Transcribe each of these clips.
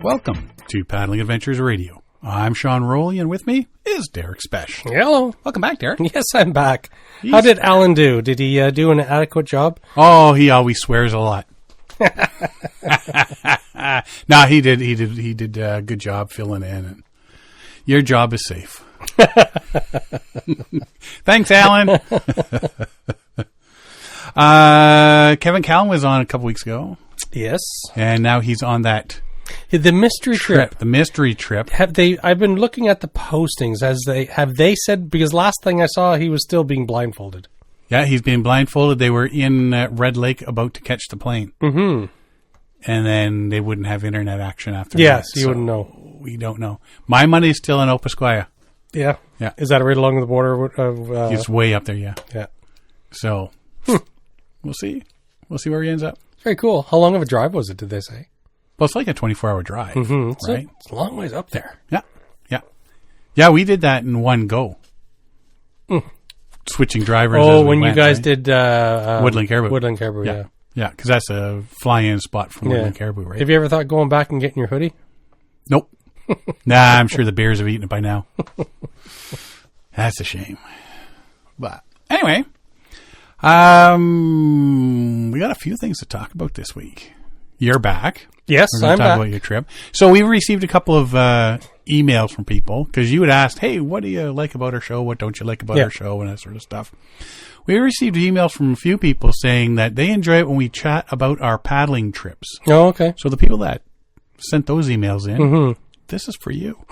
Welcome to Paddling Adventures Radio. I'm Sean Rowley, and with me is Derek Spesh. Hello. Welcome back, Derek. Yes, I'm back. How did Alan do? Did he do an adequate job? Oh, he always swears a lot. No, he did a good job filling in. And your job is safe. Thanks, Alan. Kevin Callan was on a couple weeks ago. Yes. And now he's on that the mystery trip. The mystery trip. I've been looking at the postings have they said, because last thing I saw he was still being blindfolded. Yeah, he's being blindfolded. They were in Red Lake about to catch the plane. Mm-hmm. And then they wouldn't have internet action after that. Yes, you wouldn't know. We don't know. My money's still in Opasquaya. Yeah. Yeah. Is that right along the border of... It's way up there, yeah. Yeah. So, we'll see. We'll see where he ends up. Very cool. How long of a drive was it, did they say? Well, it's like a 24-hour drive, right? It's a long ways up there. Yeah, yeah. Yeah, we did that in one go. Switching drivers as we when went, you guys right? did... Woodland Caribou. Woodland Caribou, yeah. Yeah, because that's a fly-in spot from Woodland Caribou, right? Have you ever thought going back and getting your hoodie? Nope. Nah, I'm sure the bears have eaten it by now. That's a shame. But anyway, we got a few things to talk about this week. You're back. Yes, We're going I'm to talk back. about your trip. So we received a couple of emails from people because you had asked, hey, what do you like about our show? What don't you like about our show? And that sort of stuff. We received emails from a few people saying that they enjoy it when we chat about our paddling trips. Oh, okay. So the people that sent those emails in, this is for you.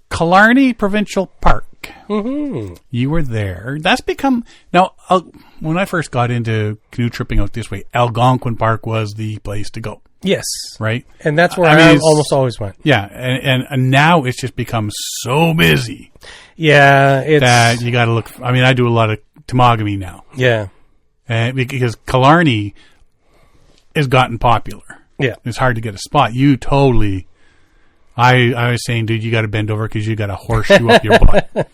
Killarney Provincial Park. Mm-hmm. You were there. That's become... Now, when I first got into canoe tripping out this way, Algonquin Park was the place to go. Yes. Right? And that's where I almost always went. Yeah. And now it's just become so busy. Yeah. That you got to look... I mean, I do a lot of tomogamy now. Yeah. Because Killarney has gotten popular. Yeah. It's hard to get a spot. You totally... I was saying, dude, you got to bend over because you got a horseshoe up your butt.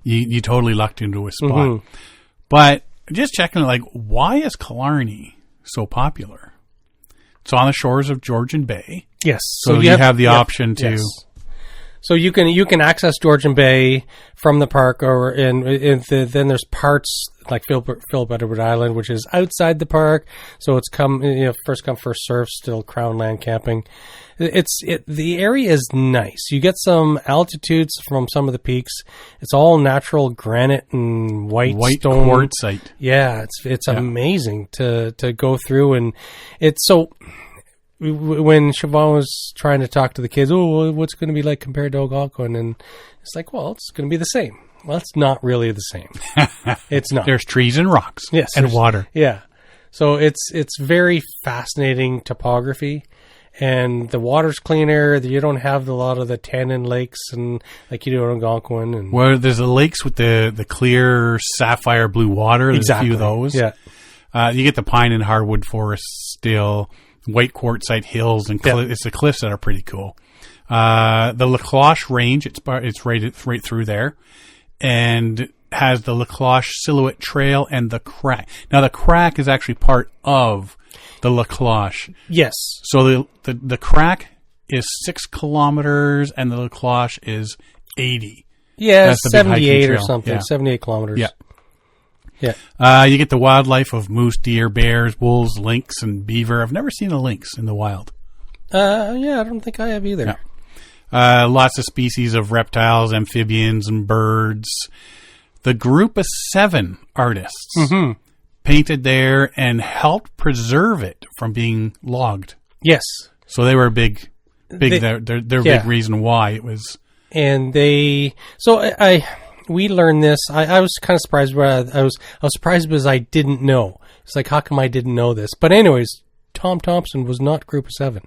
You totally lucked into a spot. Mm-hmm. But just checking, like, why is Killarney so popular? It's on the shores of Georgian Bay. Yes. So you have the option to... Yes. So you can access Georgian Bay from the park, or then there's parts like Philip Edward Island, which is outside the park. So it's first come first serve, still Crown Land camping. The area is nice. You get some altitudes from some of the peaks. It's all natural granite and white stone quartzite. Yeah, it's amazing to go through, and it's so. When Siobhan was trying to talk to the kids, what's it going to be like compared to Algonquin? And it's like, well, it's going to be the same. Well, it's not really the same. It's not. There's trees and rocks. Yes, and water. Yeah. So it's very fascinating topography, and the water's cleaner. You don't have a lot of the tannin lakes and like you do in Algonquin. And well, there's the lakes with the clear sapphire blue water. There's a few of those. Yeah. You get the pine and hardwood forests still. White quartzite hills and it's the cliffs that are pretty cool. The La Cloche Range, it's right through there, and has the La Cloche Silhouette Trail and the Crack. Now the Crack is actually part of the La Cloche. Yes. So the Crack is 6 kilometers and the La Cloche is 80. Yeah, that's 78 or something. Yeah. 78 kilometers. Yeah. Yeah. You get the wildlife of moose, deer, bears, wolves, lynx, and beaver. I've never seen a lynx in the wild. Yeah, I don't think I have either. Yeah. Lots of species of reptiles, amphibians, and birds. The group of 7 artists painted there and helped preserve it from being logged. Yes. So they were a big their big reason why it was. And we learned this. I was kind of surprised. I was surprised because I didn't know. It's like, how come I didn't know this? But anyways, Tom Thompson was not Group of 7.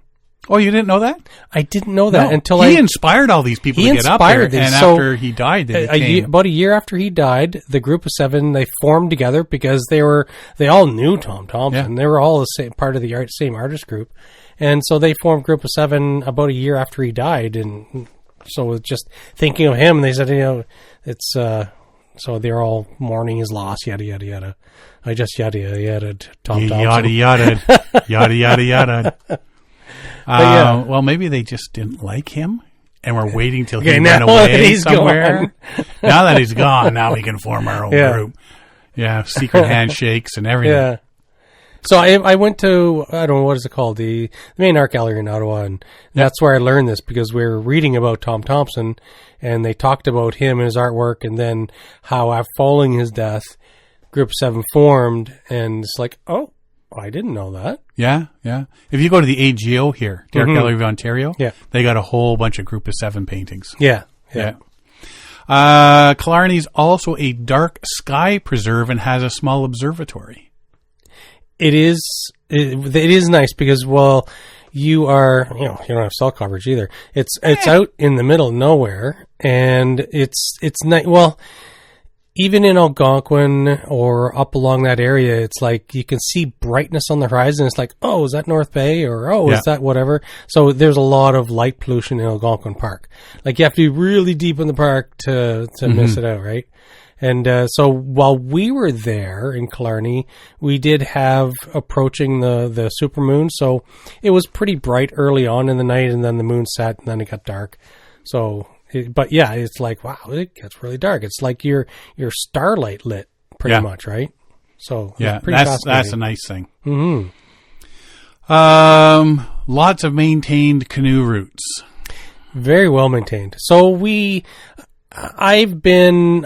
Oh, you didn't know that? I didn't know that until he inspired all these people to get up there. And after he died, about a year after he died, the Group of 7, they formed together because they all knew Tom Thompson. Yeah. They were all the same part of the same artist group, and so they formed Group of 7 about a year after he died. And so just thinking of him, they said, it's so they're all mourning his loss, yada yada yada. I just yada yada Tom Thompson. Yada yada yada yada yada. Well, maybe they just didn't like him, and we're waiting till he Okay, went now that away he's somewhere. Now that he's gone, now we can form our own group. Yeah, secret handshakes and everything. Yeah. So I went to, I don't know, what is it called? The main art gallery in Ottawa, and that's where I learned this, because we were reading about Tom Thompson, and they talked about him and his artwork, and then how following his death, Group 7 formed, and it's like, oh, I didn't know that. Yeah, yeah. If you go to the AGO here, the Art Gallery of Ontario, they got a whole bunch of Group of 7 paintings. Yeah. Killarney's also a dark sky preserve and has a small observatory. It is nice because, well, you don't have cell coverage either. It's out in the middle of nowhere, and it's nice. Well, even in Algonquin or up along that area, it's like you can see brightness on the horizon. It's like, oh, is that North Bay? Or, oh, is that whatever? So there's a lot of light pollution in Algonquin Park. Like, you have to be really deep in the park to miss it out, right? And so while we were there in Killarney, we did have approaching the supermoon. So it was pretty bright early on in the night, and then the moon set, and then it got dark. So... But yeah, it's like, wow, it gets really dark. It's like your starlight lit, pretty much, right? So yeah, that's a nice thing. Mm-hmm. Lots of maintained canoe routes. Very well maintained. So I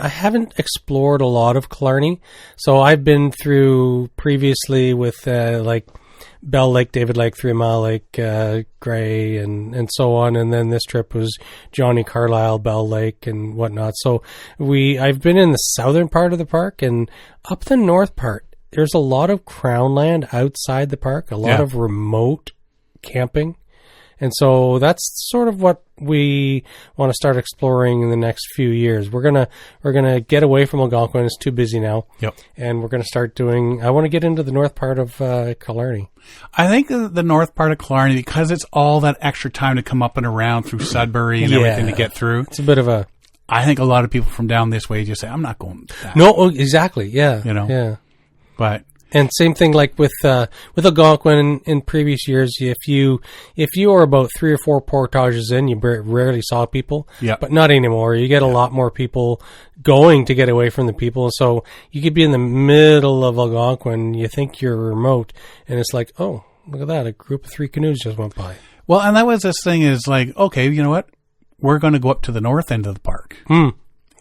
haven't explored a lot of Killarney. So I've been through previously with like Bell Lake, David Lake, 3 Mile Lake, Gray, and so on. And then this trip was Johnny Carlisle, Bell Lake, and whatnot. So I've been in the southern part of the park, and up the north part, there's a lot of crown land outside the park, a lot of remote camping. And so that's sort of what we want to start exploring in the next few years. We're gonna get away from Algonquin. It's too busy now. Yep. And we're gonna start doing. I want to get into the north part of Killarney. I think the north part of Killarney, because it's all that extra time to come up and around through Sudbury and everything to get through. It's a bit of a. I think a lot of people from down this way just say, "I'm not going." That. No, exactly. Yeah. Yeah. But. And same thing like with Algonquin in previous years. If you were about 3 or 4 portages in, you rarely saw people. Yeah. But not anymore. You get a lot more people going to get away from the people. So you could be in the middle of Algonquin. You think you're remote, and it's like, oh, look at that! A group of 3 canoes just went by. Well, and that was this thing is like, okay, you know what? We're going to go up to the north end of the park.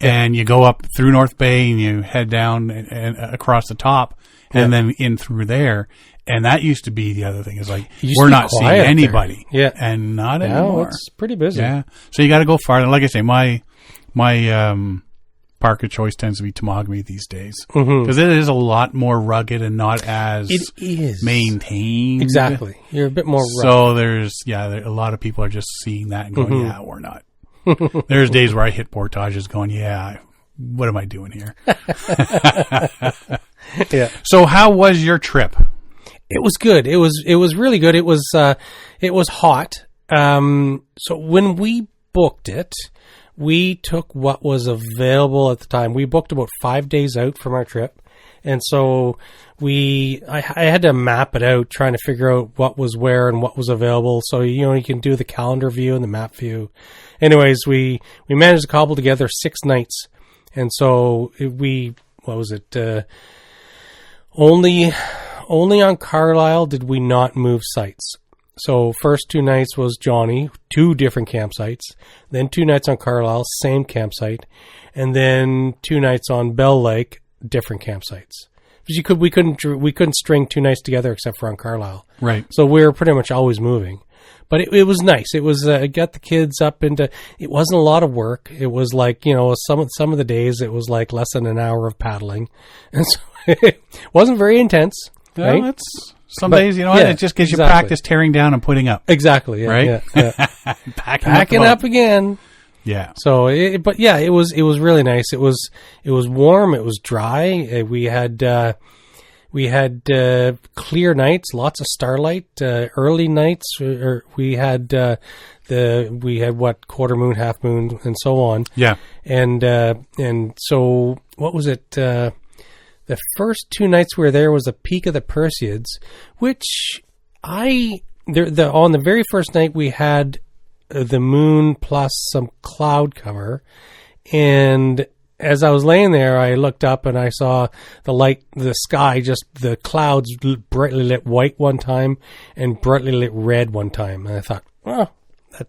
And you go up through North Bay and you head down and across the top and then in through there. And that used to be the other thing is like, we're not seeing anybody. There. Yeah. And not anymore. It's pretty busy. Yeah. So you got to go farther. Like I say, my park of choice tends to be Temagami these days. Because it is a lot more rugged and not as maintained. Exactly. You're a bit more rough. So there's, a lot of people are just seeing that and going, yeah, we're not. There's days where I hit portages going, what am I doing here? Yeah. So how was your trip? It was good. It was really good. It was hot. So when we booked it, we took what was available at the time. We booked about 5 days out from our trip. And so I had to map it out, trying to figure out what was where and what was available. So, you can do the calendar view and the map view. Anyways, we managed to cobble together 6 nights. And so only on Carlisle did we not move sites. So first 2 nights was Johnny, 2 different campsites. Then 2 nights on Carlisle, same campsite. And then 2 nights on Bell Lake, different campsites. Because we couldn't string 2 nights together except for on Carlisle. Right. So we were pretty much always moving. But it was nice. It was got the kids up into. It wasn't a lot of work. It was like some of the days it was like less than an hour of paddling, and so it wasn't very intense. Well, right? Some days it just gives you practice tearing down and putting up. Exactly. Yeah, right. Yeah. Packing up again. Yeah. So, it was really nice. It was warm. It was dry. We had clear nights, lots of starlight. Early nights, we had quarter moon, half moon, and so on. Yeah. And so what was it? The first 2 nights we were there was the peak of the Perseids, which I on the very first night we had the moon plus some cloud cover, and as I was laying there, I looked up and I saw the sky, just the clouds brightly lit white one time and brightly lit red one time. And I thought, well,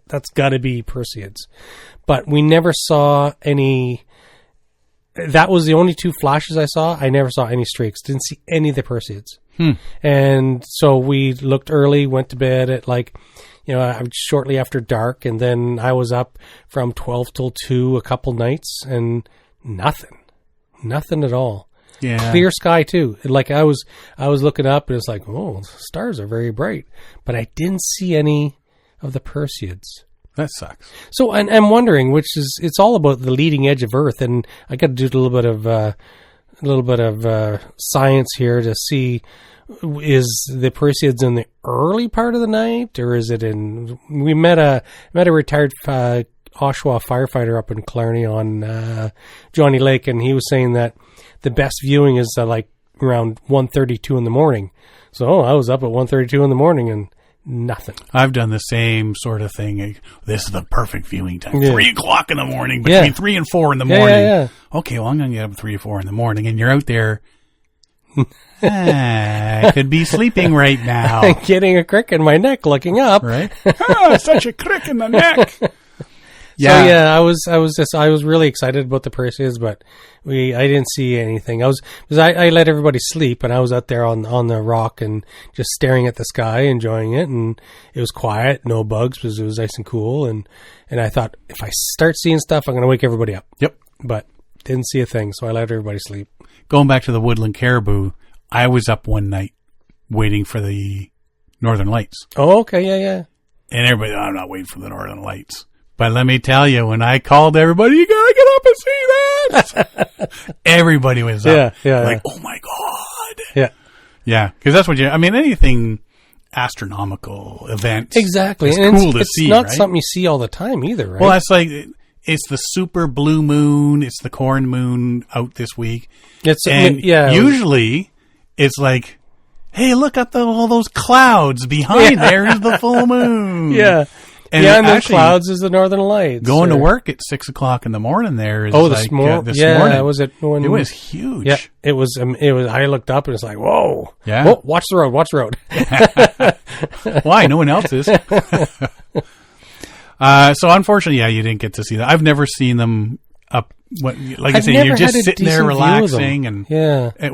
that's got to be Perseids. But we never saw any. That was the only 2 flashes I saw. I never saw any streaks. Didn't see any of the Perseids. And so we looked early, went to bed at shortly after dark, and then I was up from 12 till 2 a couple nights, and nothing at all. Yeah. Clear sky too. Like I was looking up, and it's like, oh, the stars are very bright, but I didn't see any of the Perseids. That sucks. So, and I'm wondering, it's all about the leading edge of Earth, and I got to do a little bit of science here to see, is the Perseids in the early part of the night, or is it in? We met a retired Oshawa firefighter up in Killarney on Johnny Lake, and he was saying that the best viewing is like around 1:32 in the morning. So I was up at 1:32 in the morning and nothing. I've done the same sort of thing. This is the perfect viewing time. 3 o'clock in the morning, between 3 and 4 in the morning. Yeah. Okay, well, I'm going to get up at 3 or 4 in the morning, and you're out there. I could be sleeping right now. Getting a crick in my neck looking up. Right? Such a crick in the neck. Yeah. So yeah, I was really excited about the Perseids, but I didn't see anything. I let everybody sleep, and I was out there on the rock and just staring at the sky, enjoying it, and it was quiet, no bugs because it was nice and cool, and I thought, if I start seeing stuff, I'm going to wake everybody up. Yep. But didn't see a thing, so I let everybody sleep. Going back to the woodland caribou, I was up one night waiting for the Northern Lights. Oh, okay, yeah. And everybody, I'm not waiting for the Northern Lights. But let me tell you, when I called everybody, you gotta get up and see that. Everybody was up. Yeah. Oh my God. Yeah. Yeah. Because that's what anything astronomical event. Exactly. It's and cool to see. It's not right? something you see all the time either, right? Well, that's like, it's the super blue moon. It's the corn moon out this week. Usually it's like, hey, look up all those clouds behind there is the full moon. Yeah. And the clouds is the Northern Lights. Going to work at 6 o'clock in the morning there is this morning. It was huge. Yeah, it was. I looked up and it's like, whoa. Yeah. Whoa, watch the road. Why? No one else is. So unfortunately, you didn't get to see that. I've never seen them up. Like I said, you're just sitting there relaxing and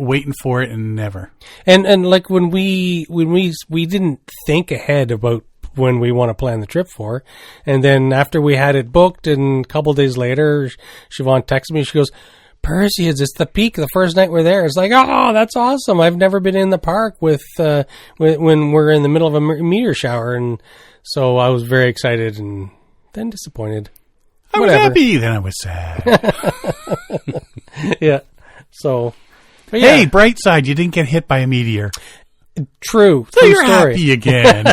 waiting for it, and never. And like when we didn't think ahead about when we want to plan the trip for. And then after we had it booked, and a couple of days later, Siobhan texted me. She goes, Perseids, it's the peak the first night we're there. It's like, oh, that's awesome. I've never been in the park when we're in the middle of a meteor shower. And so I was very excited and then disappointed. I was happy, then I was sad. Yeah. So, hey, bright side, you didn't get hit by a meteor. True. So you're story. happy again.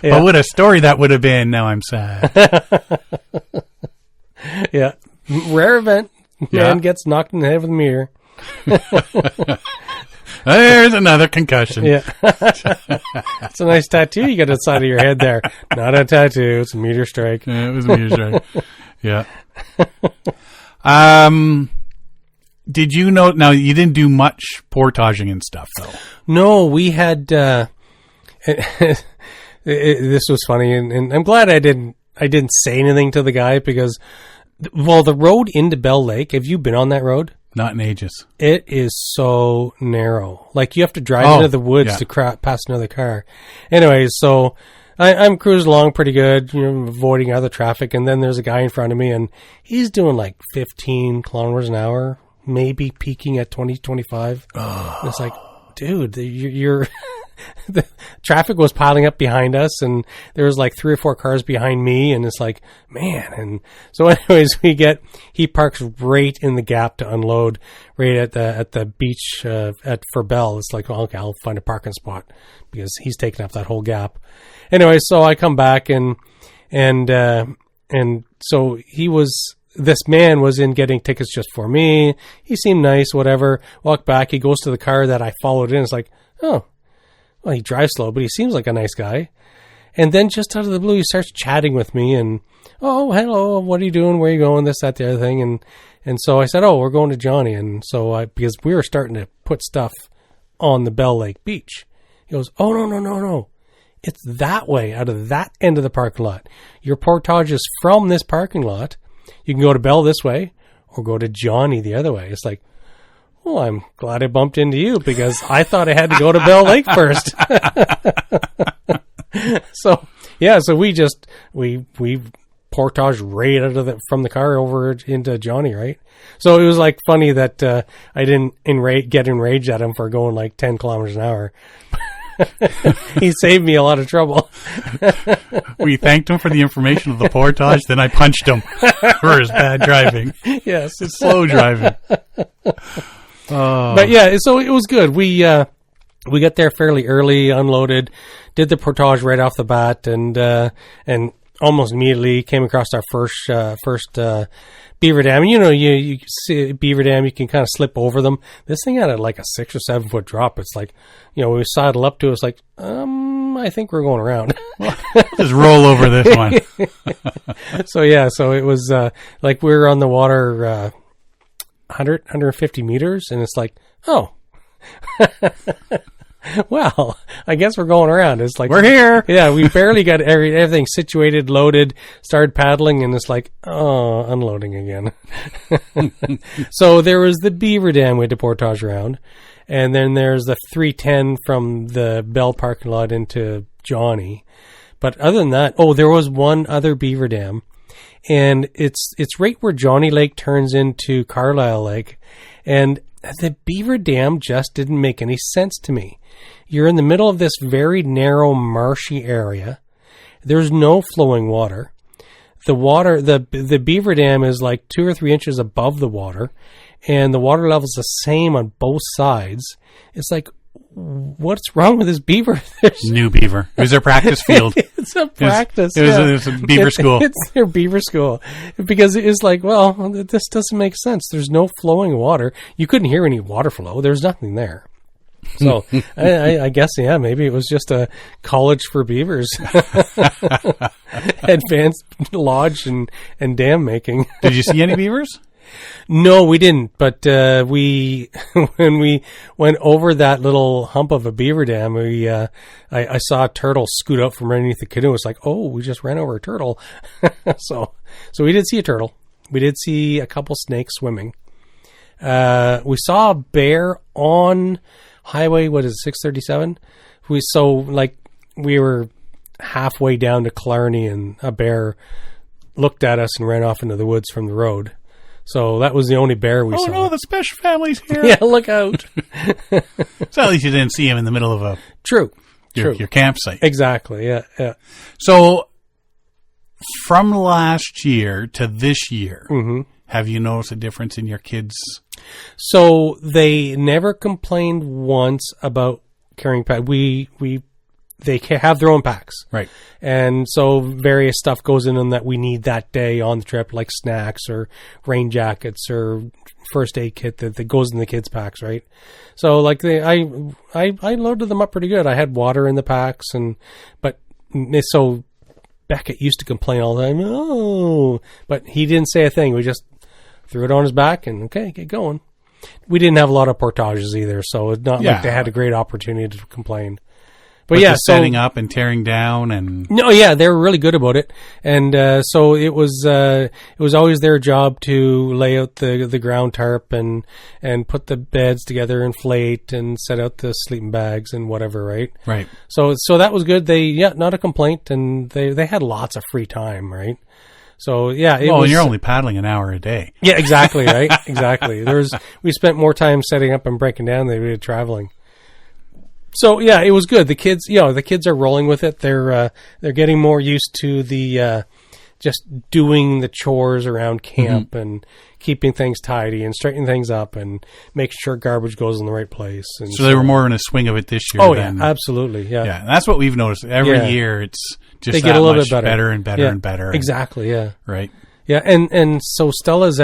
But what a story that would have been. Now I'm sad. Yeah. Rare event. Man gets knocked in the head with a mirror. There's another concussion. Yeah. It's a nice tattoo you got outside of your head there. Not a tattoo. It's a meteor strike. Yeah, it was a meteor strike. Yeah. Did you know? Now, you didn't do much portaging and stuff, though. No, we had. This was funny, and I'm glad I didn't say anything to the guy because, the road into Bell Lake. Have you been on that road? Not in ages. It is so narrow. Like you have to drive into the woods to pass another car. Anyways, so I'm cruising along pretty good, avoiding other traffic, and then there's a guy in front of me, and he's doing like 15 kilometers an hour. Maybe peaking at 20, 25. And it's like, dude, you're the traffic was piling up behind us, and there was like 3 or 4 cars behind me, and it's like, man. And so anyways, he parks right in the gap to unload right at the beach for Bell. It's like, well, okay, I'll find a parking spot because he's taking up that whole gap. Anyway, so I come back and so this man was in getting tickets just for me. He seemed nice, whatever. Walk back. He goes to the car that I followed in. It's like, oh, well, he drives slow, but he seems like a nice guy. And then just out of the blue, he starts chatting with me and, oh, hello, what are you doing? Where are you going? This, that, the other thing. And so I said, oh, we're going to Johnny. And so because we were starting to put stuff on the Bell Lake beach. He goes, oh, no. It's that way, out of that end of the parking lot. Your portage is from this parking lot. You can go to Bell this way or go to Johnny the other way. It's like, well, I'm glad I bumped into you because I thought I had to go to Bell Lake first. So we portage right out of from the car over into Johnny, right? So it was like funny that I didn't get enraged at him for going like 10 kilometers an hour. He saved me a lot of trouble. We thanked him for the information of the portage, then I punched him for his bad driving. Yes. His slow driving. But yeah, so it was good. We got there fairly early, unloaded, did the portage right off the bat, and almost immediately came across our first beaver dam. You know, you see a beaver dam, you can kind of slip over them. This thing had like a 6 or 7 foot drop. It's like, you know, we sidle up to it, it's like, I think we're going around. Just roll over this one. So it was like we were on the water 150 meters, and it's like, oh. Well, I guess we're going around. It's like, we're here. Yeah, we barely got everything situated, loaded, started paddling, and it's like, oh, unloading again. So there was the beaver dam we had to portage around, and then there's the 310 from the Bell parking lot into Johnny. But other than that, there was one other beaver dam, and it's right where Johnny Lake turns into Carlisle Lake, and the beaver dam just didn't make any sense to me. You're in the middle of this very narrow, marshy area. There's no flowing water. The beaver dam is like 2 or 3 inches above the water, and the water level's the same on both sides. It's like, what's wrong with this beaver? New beaver. It was their practice field. It's a practice. It was a beaver school. It's their beaver school. Because it's like, well, this doesn't make sense. There's no flowing water. You couldn't hear any water flow. There's nothing there. So I guess, yeah, maybe it was just a college for beavers. Advanced lodge and dam making. Did you see any beavers? No, we didn't. But when we went over that little hump of a beaver dam, I saw a turtle scoot out from underneath the canoe. It's like, oh, we just ran over a turtle. So we did see a turtle. We did see a couple snakes swimming. We saw a bear on highway. What is it, 637? We were halfway down to Killarney, and a bear looked at us and ran off into the woods from the road. So that was the only bear we saw. Oh no, the special family's here. Yeah, look out. So at least you didn't see him in the middle of your campsite. Exactly, yeah. So from last year to this year, have you noticed a difference in your kids? So they never complained once about carrying packs. They have their own packs. Right. And so various stuff goes in them that we need that day on the trip, like snacks or rain jackets or first aid kit that goes in the kids' packs, right? So like I loaded them up pretty good. I had water in the packs, so Beckett used to complain all the time, but he didn't say a thing. We just threw it on his back and, okay, get going. We didn't have a lot of portages either, so it's not like they had a great opportunity to complain. But yeah, setting up and tearing down and no, yeah, they were really good about it, and so it was always their job to lay out the ground tarp and put the beds together, inflate, and set out the sleeping bags and whatever, right? Right. So that was good. Not a complaint, and they had lots of free time, right? So yeah, and you're only paddling an hour a day. Yeah, exactly, right? Exactly. We spent more time setting up and breaking down than we did traveling. So yeah, it was good. The kids are rolling with it. They're getting more used to the just doing the chores around camp and keeping things tidy and straightening things up and making sure garbage goes in the right place. And so they were more in a swing of it this year. Oh yeah, absolutely. Yeah. Yeah, that's what we've noticed. Every year it's just they get a little bit better and better and better. Exactly. Yeah. Right. Yeah, and so Stella's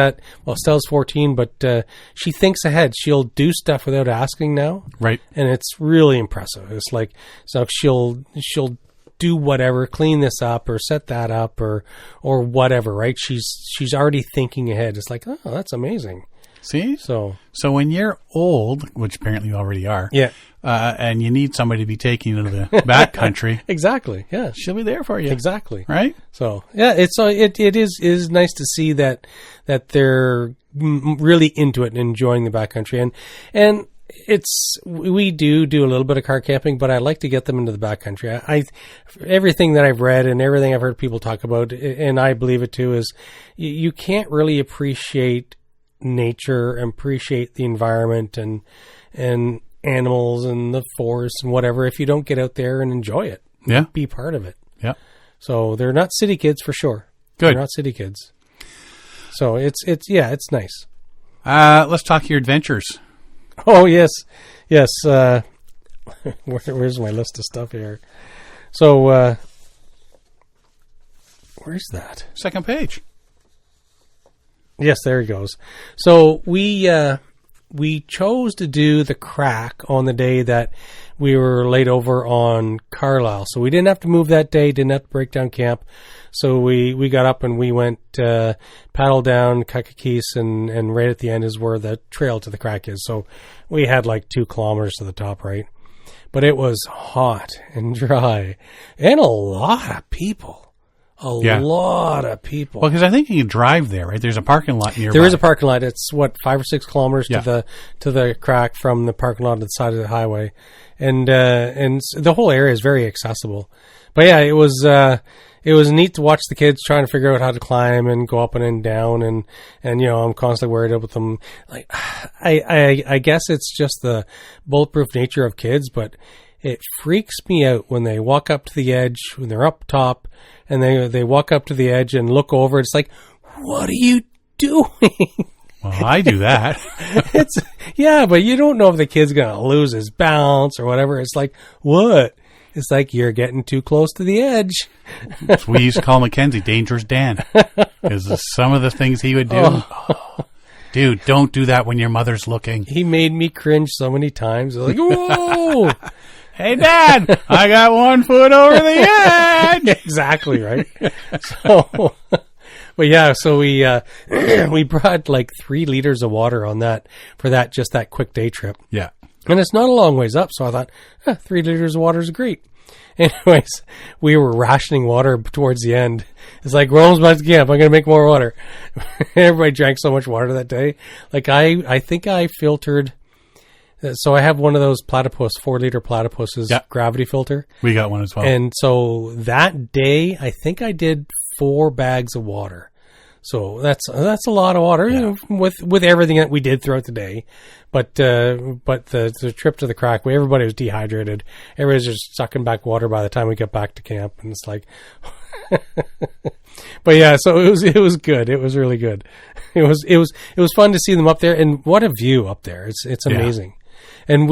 14, but she thinks ahead. She'll do stuff without asking now. Right. And it's really impressive. It's like, so she'll do whatever, clean this up or set that up or whatever, right? She's already thinking ahead. It's like, oh, that's amazing. See? So when you're old, which apparently you already are, yeah, and you need somebody to be taking you to the backcountry, exactly, yeah, she'll be there for you. Exactly. Right? So yeah, it is nice to see that they're really into it and enjoying the backcountry, and we do a little bit of car camping, but I like to get them into the backcountry. I everything that I've read and everything I've heard people talk about, and I believe it too, is you can't really appreciate nature and appreciate the environment and animals and the forest and whatever if you don't get out there and enjoy it. Yeah. Be part of it. Yeah. So they're not city kids for sure. Good. They're not city kids. So it's nice. Let's talk your adventures. Oh, yes. Where's my list of stuff here? So, where's that? Second page. Yes, there he goes. So we chose to do the crack on the day that we were laid over on Carlisle. So we didn't have to move that day, didn't have to break down camp. So we got up and we went paddle down Kakakis and right at the end is where the trail to the crack is. So we had like 2 kilometers to the top, right? But it was hot and dry and a lot of people. A lot of people. Well, because I think you can drive there, right? There's a parking lot nearby. There is a parking lot. It's 5 or 6 kilometers Yeah. to the crack from the parking lot to the side of the highway, and the whole area is very accessible. But yeah, it was neat to watch the kids trying to figure out how to climb and go up and down, and I'm constantly worried about them. Like, I guess it's just the bulletproof nature of kids, but it freaks me out when they walk up to the edge, when they're up top, and they walk up to the edge and look over. It's like, what are you doing? Well, I do that. But you don't know if the kid's going to lose his balance or whatever. It's like, what? It's like, you're getting too close to the edge. We used to call Mackenzie Dangerous Dan, because some of the things he would do. Oh. Dude, don't do that when your mother's looking. He made me cringe so many times. Like, whoa! Hey, Dad, I got 1 foot over the edge. Exactly, right? So, but yeah, so we brought like 3 liters of water on that for just that quick day trip. Yeah. And it's not a long ways up, so I thought, 3 liters of water is great. Anyways, we were rationing water towards the end. It's like, we're almost about to camp. I'm going to make more water. Everybody drank so much water that day. Like, I think I filtered. So I have one of those 4-liter platypuses, gravity filter. We got one as well. And so that day, I think I did 4 bags of water. So that's a lot of water with everything that we did throughout the day. But the trip to the crack, everybody was dehydrated. Everybody was just sucking back water by the time we got back to camp, and it's like, but yeah, so it was good. It was really good. It was fun to see them up there, and what a view up there! It's amazing. Yeah. And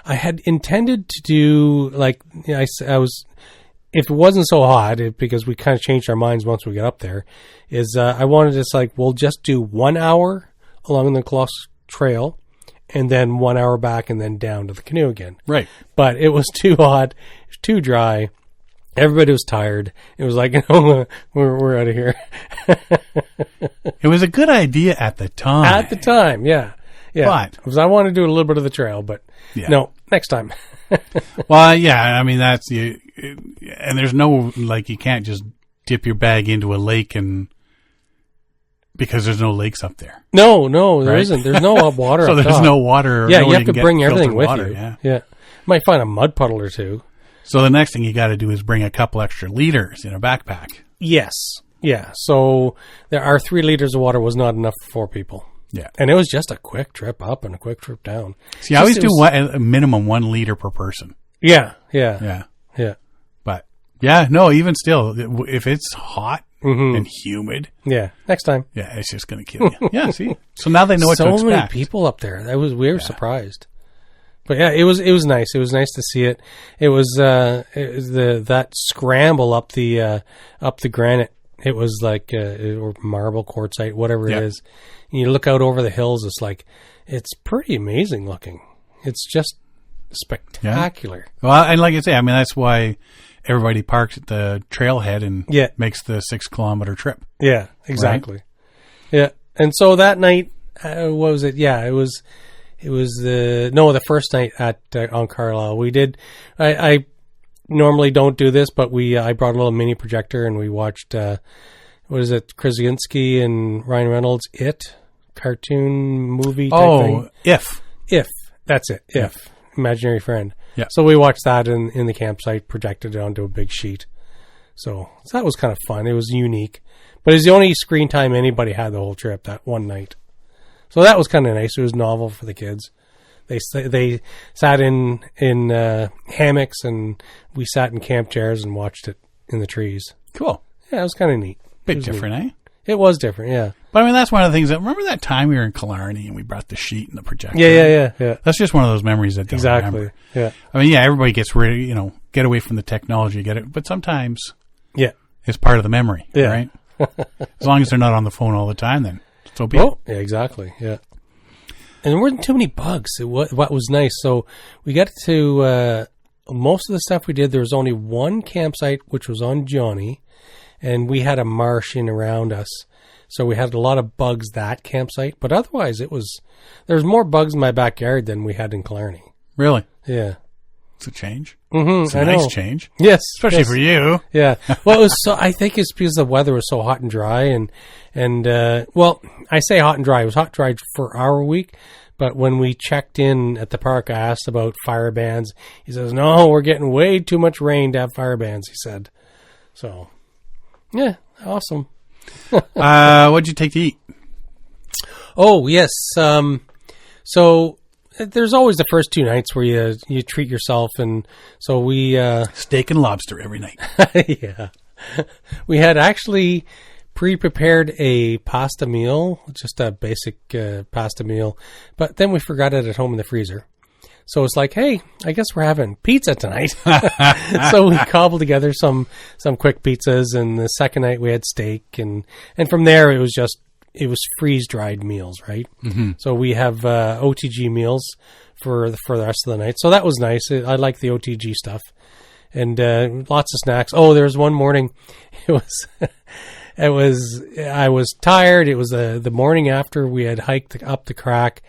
I had intended to do I was. If it wasn't so hot, because we kind of changed our minds once we got up there, I wanted to we'll just do 1 hour along the Colossus Trail and then 1 hour back and then down to the canoe again. Right. But it was too hot, it was too dry. Everybody was tired. It was like, no, we're out of here. It was a good idea at the time. At the time, yeah. But because I wanted to do a little bit of the trail, but no, next time. Well, yeah, I mean, that's you, and there's no, you can't just dip your bag into a lake because there's no lakes up there. No, there isn't. There's no water so up there's top. No water. Yeah, you have to bring everything with water, you. Yeah. Might find a mud puddle or 2. So the next thing you got to do is bring a couple extra liters in a backpack. Yes. Yeah. So our 3 liters of water was not enough for 4 people. Yeah. And it was just a quick trip up and a quick trip down. See, I always do a minimum 1 liter per person. Yeah. But yeah, no, even still, if it's hot and humid. Yeah. Next time. Yeah, it's just going to kill you. Yeah, see? So now they know what to expect. So many people up there. We were surprised. But yeah, it was nice. It was nice to see it. It was that scramble up the granite It was like or marble quartzite, whatever Yeah. it is. And you look out over the hills. It's pretty amazing looking. It's just spectacular. Well, and like I say, I mean, that's why everybody parks at the trailhead and makes the 6-kilometer trip. Yeah, exactly. Right? Yeah. And so that night, what was it? Yeah, it was the first night at on Carlisle. We did. I normally don't do this, but I brought a little mini projector and we watched what is it, Krasinski and Ryan Reynolds' It cartoon movie type thing. If that's it. If Imaginary Friend. Yeah. So we watched that in the campsite, projected it onto a big sheet. So that was kind of fun. It was unique, but it was the only screen time anybody had the whole trip that one night. So that was kind of nice. It was novel for the kids. They sat in hammocks and we sat in camp chairs and watched it in the trees. Cool. Yeah, it was kind of neat. Bit different, eh? It was different, yeah. But I mean, that's one of the things remember that time we were in Killarney and we brought the sheet and the projector? Yeah. That's just one of those memories that don't remember. Yeah. I mean, yeah, everybody gets ready, get away from the technology, get it, but sometimes it's part of the memory, right? As long as they're not on the phone all the time, then so be it. Yeah, exactly, yeah. And there weren't too many bugs. What was nice. So we got to most of the stuff we did. There was only one campsite, which was on Johnny, and we had a marsh in around us. So we had a lot of bugs that campsite. But otherwise, there was more bugs in my backyard than we had in Killarney. Really? Yeah. It's a change. Mm-hmm, it's a nice change. Yes. Especially for you. Yeah. Well, I think it's because the weather was so hot and dry. And well, I say hot and dry. It was hot and dry for our week. But when we checked in at the park, I asked about fire bans. He says, no, we're getting way too much rain to have fire bans, he said. So, yeah, awesome. What'd you take to eat? Oh, yes. So there's always the first 2 nights where you treat yourself. And so we... steak and lobster every night. Yeah. We had actually pre-prepared a pasta meal, just a basic pasta meal. But then we forgot it at home in the freezer. So it's like, hey, I guess we're having pizza tonight. So we cobbled together some quick pizzas, and the second night we had steak, and from there it was freeze-dried meals, right? Mm-hmm. So we have OTG meals for the rest of the night. So that was nice. I like the OTG stuff, and lots of snacks. Oh, there was one morning, I was tired. It was the morning after we had hiked up the crack,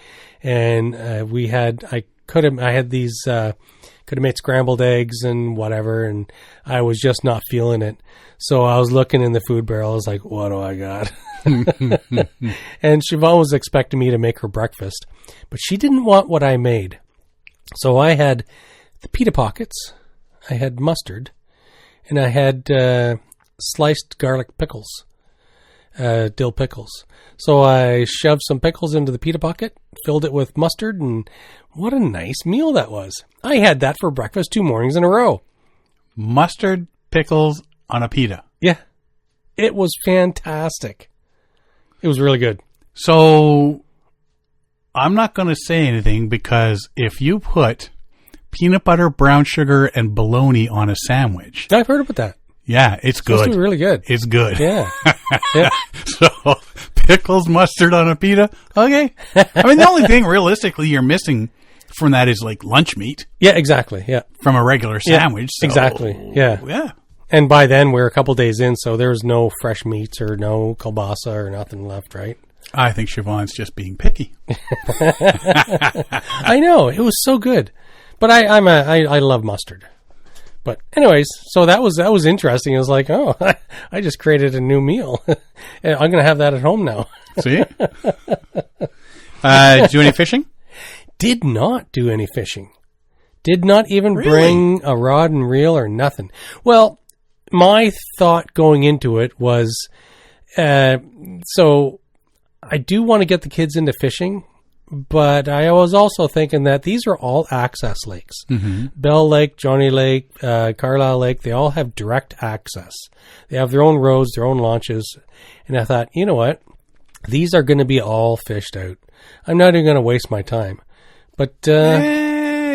and I had these could have made scrambled eggs and whatever, and I was just not feeling it. So I was looking in the food barrel. I was like, what do I got? And Siobhan was expecting me to make her breakfast, but she didn't want what I made. So I had the pita pockets, I had mustard, and I had sliced garlic pickles, dill pickles. So I shoved some pickles into the pita pocket, filled it with mustard, and what a nice meal that was. I had that for breakfast 2 mornings in a row. Mustard, pickles on a pita. Yeah. It was fantastic. It was really good. So I'm not going to say anything, because if you put peanut butter, brown sugar, and bologna on a sandwich... I've heard about that. Yeah, it's good. It's really good. It's good. Yeah. Yeah. So, pickles, mustard on a pita? Okay. I mean, the only thing realistically you're missing from that is like lunch meat. Yeah, exactly. Yeah. From a regular sandwich. Yeah, so, exactly. Yeah. Yeah. And by then we're a couple days in, so there's no fresh meats or no kielbasa or nothing left, right? I think Siobhan's just being picky. I know. It was so good. But I love mustard. But anyways, so that was interesting. It was like, oh, I just created a new meal. And I'm going to have that at home now. See? Did you do any fishing? Did not do any fishing. Did not even Really? bring a rod and reel or nothing. Well, my thought going into it was, so I do want to get the kids into fishing, but I was also thinking that these are all access lakes. Mm-hmm. Bell Lake, Johnny Lake, Carlisle Lake, they all have direct access. They have their own roads, their own launches. And I thought, you know what? These are going to be all fished out. I'm not even going to waste my time. But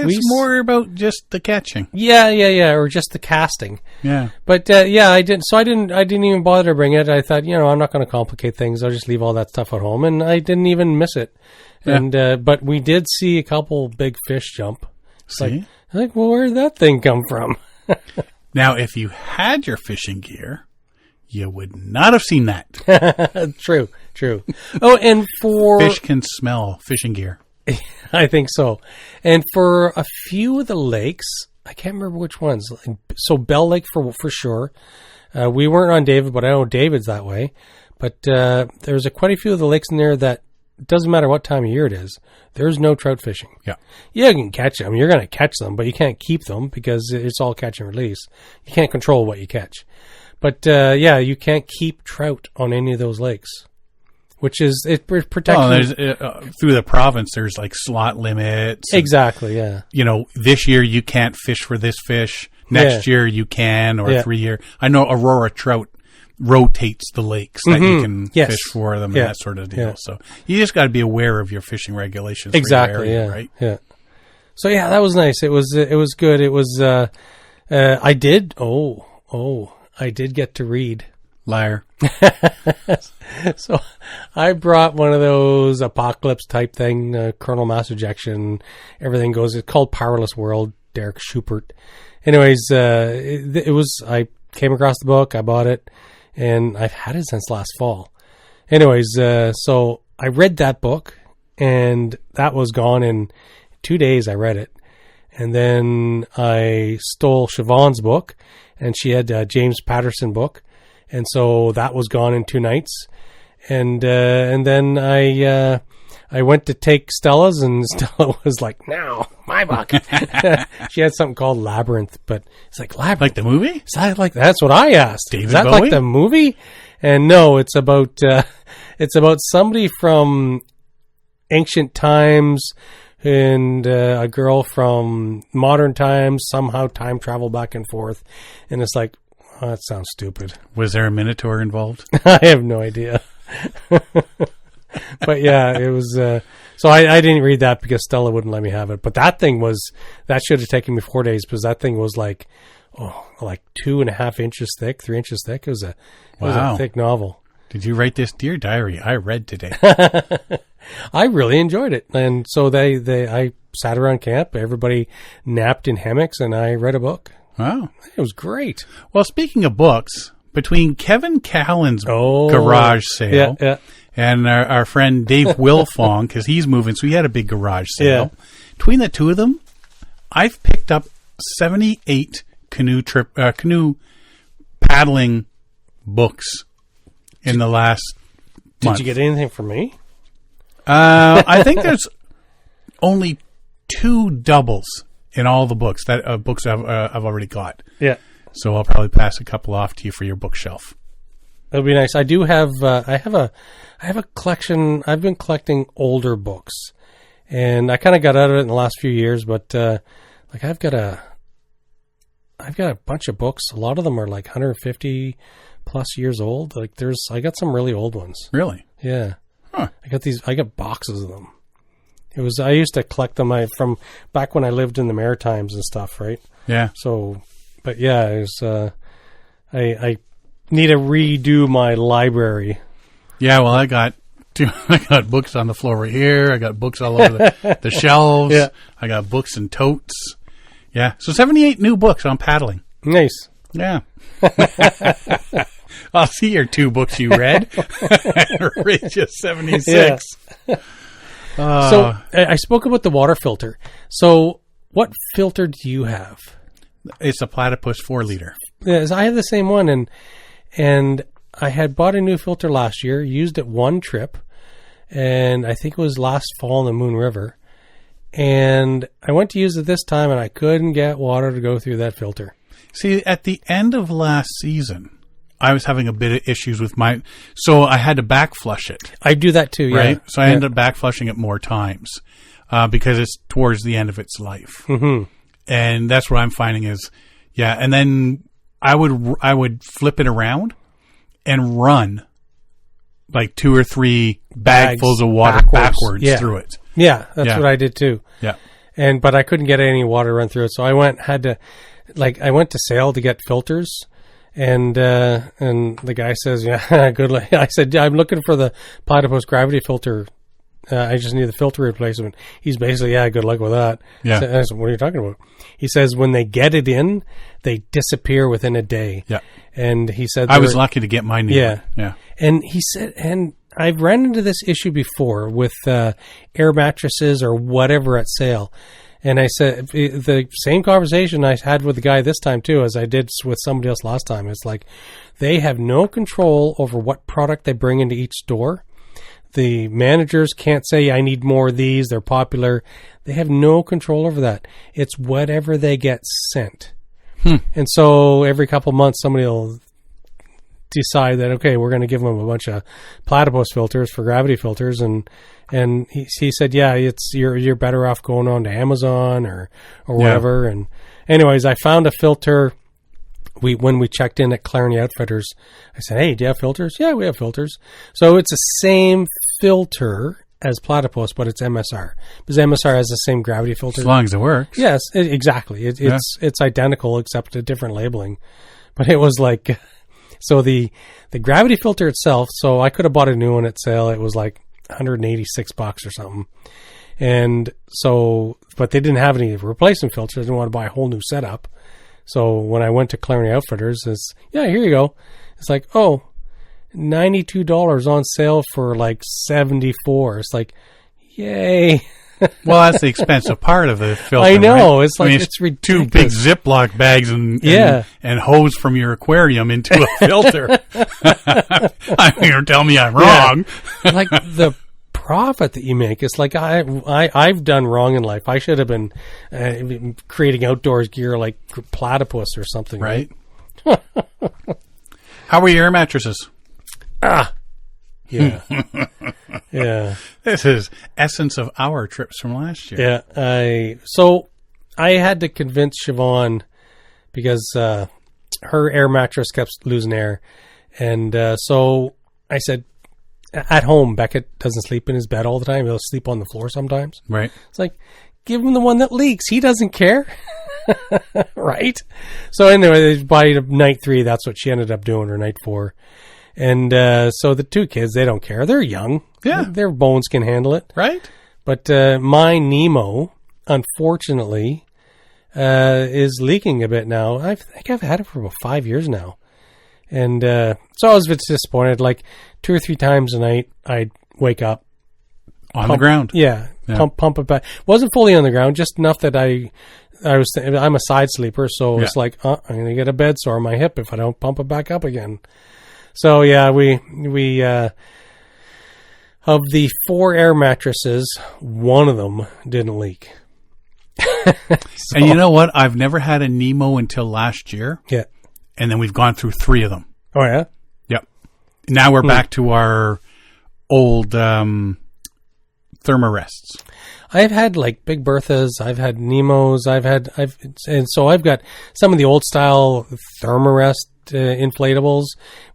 It's more about just the catching. Yeah, or just the casting. Yeah. But I didn't. So I didn't even bother to bring it. I thought, I'm not going to complicate things. I'll just leave all that stuff at home, and I didn't even miss it. Yeah. And but we did see a couple big fish jump. Well, where did that thing come from? Now, if you had your fishing gear, you would not have seen that. True. Oh, and fish can smell fishing gear. I think so. And for a few of the lakes, I can't remember which ones. So Bell Lake for sure. We weren't on David, but I know David's that way. But there's quite a few of the lakes in there that it doesn't matter what time of year it is. There's no trout fishing. Yeah. You can catch them. You're going to catch them, but you can't keep them because it's all catch and release. You can't control what you catch. But, you can't keep trout on any of those lakes, which is it protects. Through the province, there's like slot limits. Exactly, yeah. This year you can't fish for this fish. Next year you can, or 3 year. I know Aurora Trout rotates the lakes that you can fish for them and that sort of deal. Yeah. So you just got to be aware of your fishing regulations. Exactly. For your area, right? Yeah. So that was nice. It was good. It was. I did. I did get to read. Liar. So I brought one of those apocalypse type thing. Colonel Mass Ejection. Everything goes. It's called Powerless World. Derek Schubert. Anyways, it was. I came across the book. I bought it. And I've had it since last fall. Anyways, so I read that book, and that was gone in 2 days. I read it. And then I stole Siobhan's book, and she had a James Patterson book. And so that was gone in 2 nights. And then I went to take Stella's, and Stella was like, "No, my book." She had something called Labyrinth, but it's like Labyrinth. Like the movie? Is that like that's what I asked. David Is that Bowie? Like the movie? And no, it's about somebody from ancient times and a girl from modern times. Somehow time travel back and forth, and it's like, oh, that sounds stupid. Was there a Minotaur involved? I have no idea. But yeah, it was. So I didn't read that because Stella wouldn't let me have it. But that should have taken me 4 days because that thing was like 2.5 inches thick, 3 inches thick. It was a thick novel. Did you write this, dear diary? I read today. I really enjoyed it, and so I sat around camp. Everybody napped in hammocks, and I read a book. Wow, it was great. Well, speaking of books, between Kevin Callan's garage sale. Yeah. And our friend Dave Wilfong, because he's moving, so he had a big garage sale. Yeah. Between the two of them, I've picked up 78 canoe paddling books in the last month. Did you get anything from me? I think there's only 2 doubles in all the books that I've already got. Yeah. So I'll probably pass a couple off to you for your bookshelf. That'd be nice. I do have. I have a collection. I've been collecting older books, and I kind of got out of it in the last few years. But I've got a bunch of books. A lot of them are like 150 plus years old. I got some really old ones. Really? Yeah. Huh. I got boxes of them. I used to collect them from back when I lived in the Maritimes and stuff, right? Yeah. So, but yeah, it was. I need to redo my library. Yeah, well, I got books on the floor here. I got books all over the shelves. Yeah. I got books and totes. Yeah, so 78 new books on paddling. Nice. Yeah. I'll see your 2 books you read. Rate you 76. Yeah. So I spoke about the water filter. So what filter do you have? It's a Platypus 4-liter. Yes, I have the same one, and I had bought a new filter last year, used it one trip, and I think it was last fall in the Moon River. And I went to use it this time, and I couldn't get water to go through that filter. See, at the end of last season, I was having a bit of issues with so I had to back flush it. I do that too, yeah. Right? So I ended up back flushing it more times because it's towards the end of its life. Mm-hmm. And that's what I'm finding is, and then I would flip it around and run like 2 or 3 bagfuls of water backwards through it. Yeah, that's what I did too. Yeah. but I couldn't get any water run through it. So I went to Sale to get filters. And the guy says, yeah, good luck. I said, yeah, I'm looking for the platypus gravity filter. I just need the filter replacement. He's basically, yeah, good luck with that. Yeah. I said, what are you talking about? He says, when they get it in, they disappear within a day. Yeah. And he said, I was lucky to get mine. Yeah. Yeah. And he said, and I've ran into this issue before with air mattresses or whatever at Sale. And I said, the same conversation I had with the guy this time too, as I did with somebody else last time. It's like, they have no control over what product they bring into each store. The managers can't say, I need more of these. They're popular. They have no control over that. It's whatever they get sent. And so every couple months, somebody will decide that, okay, we're going to give them a bunch of platypus filters for gravity filters. And he said, yeah, you're better off going on to Amazon or whatever. Yeah. And anyways, I found a filter. When we checked in at Killarney Outfitters, I said, hey, do you have filters? Yeah, we have filters. So it's the same filter as platypus, but it's MSR. Because MSR has the same gravity filter. As long as it works. Yes, exactly. It's identical except a different labeling. But it was like, so the gravity filter itself, so I could have bought a new one at Sale. It was like $186 or something. And so, but they didn't have any replacement filters. I didn't want to buy a whole new setup. So when I went to Killarney Outfitters, it's, yeah, here you go. It's like, oh, $92 on sale for like $74. It's like, yay. Well, that's the expensive part of the filter. I know. Right? It's like, it's ridiculous. 2 big Ziploc bags and hose from your aquarium into a filter. I mean, you're telling me I'm wrong. Yeah. Like the profit that you make, it's like I've done wrong in life. I should have been creating outdoors gear like platypus or something, right? How were your air mattresses? Yeah. Yeah. This is essence of our trips from last year. Yeah. So I had to convince Siobhan because her air mattress kept losing air, and so I said, at home, Beckett doesn't sleep in his bed all the time. He'll sleep on the floor sometimes. Right. It's like, give him the one that leaks. He doesn't care. Right? So anyway, by night 3, that's what she ended up doing, or night 4. And so the 2 kids, they don't care. They're young. Yeah. Their bones can handle it. Right. But my Nemo, unfortunately, is leaking a bit now. I think I've had it for about 5 years now. And so I was a bit disappointed. Like 2 or 3 times a night, I'd wake up on the ground. Yeah, pump it back. Wasn't fully on the ground, just enough that I was. I'm a side sleeper, so it's like I'm going to get a bed sore on my hip if I don't pump it back up again. So yeah, we of the 4 air mattresses, one of them didn't leak. And you know what? I've never had a Nemo until last year. Yeah. And then we've gone through 3 of them. Oh, yeah? Yep. Now we're back to our old Thermarests. I've had like Big Berthas. I've had Nemos. And so I've got some of the old style Thermarest inflatables,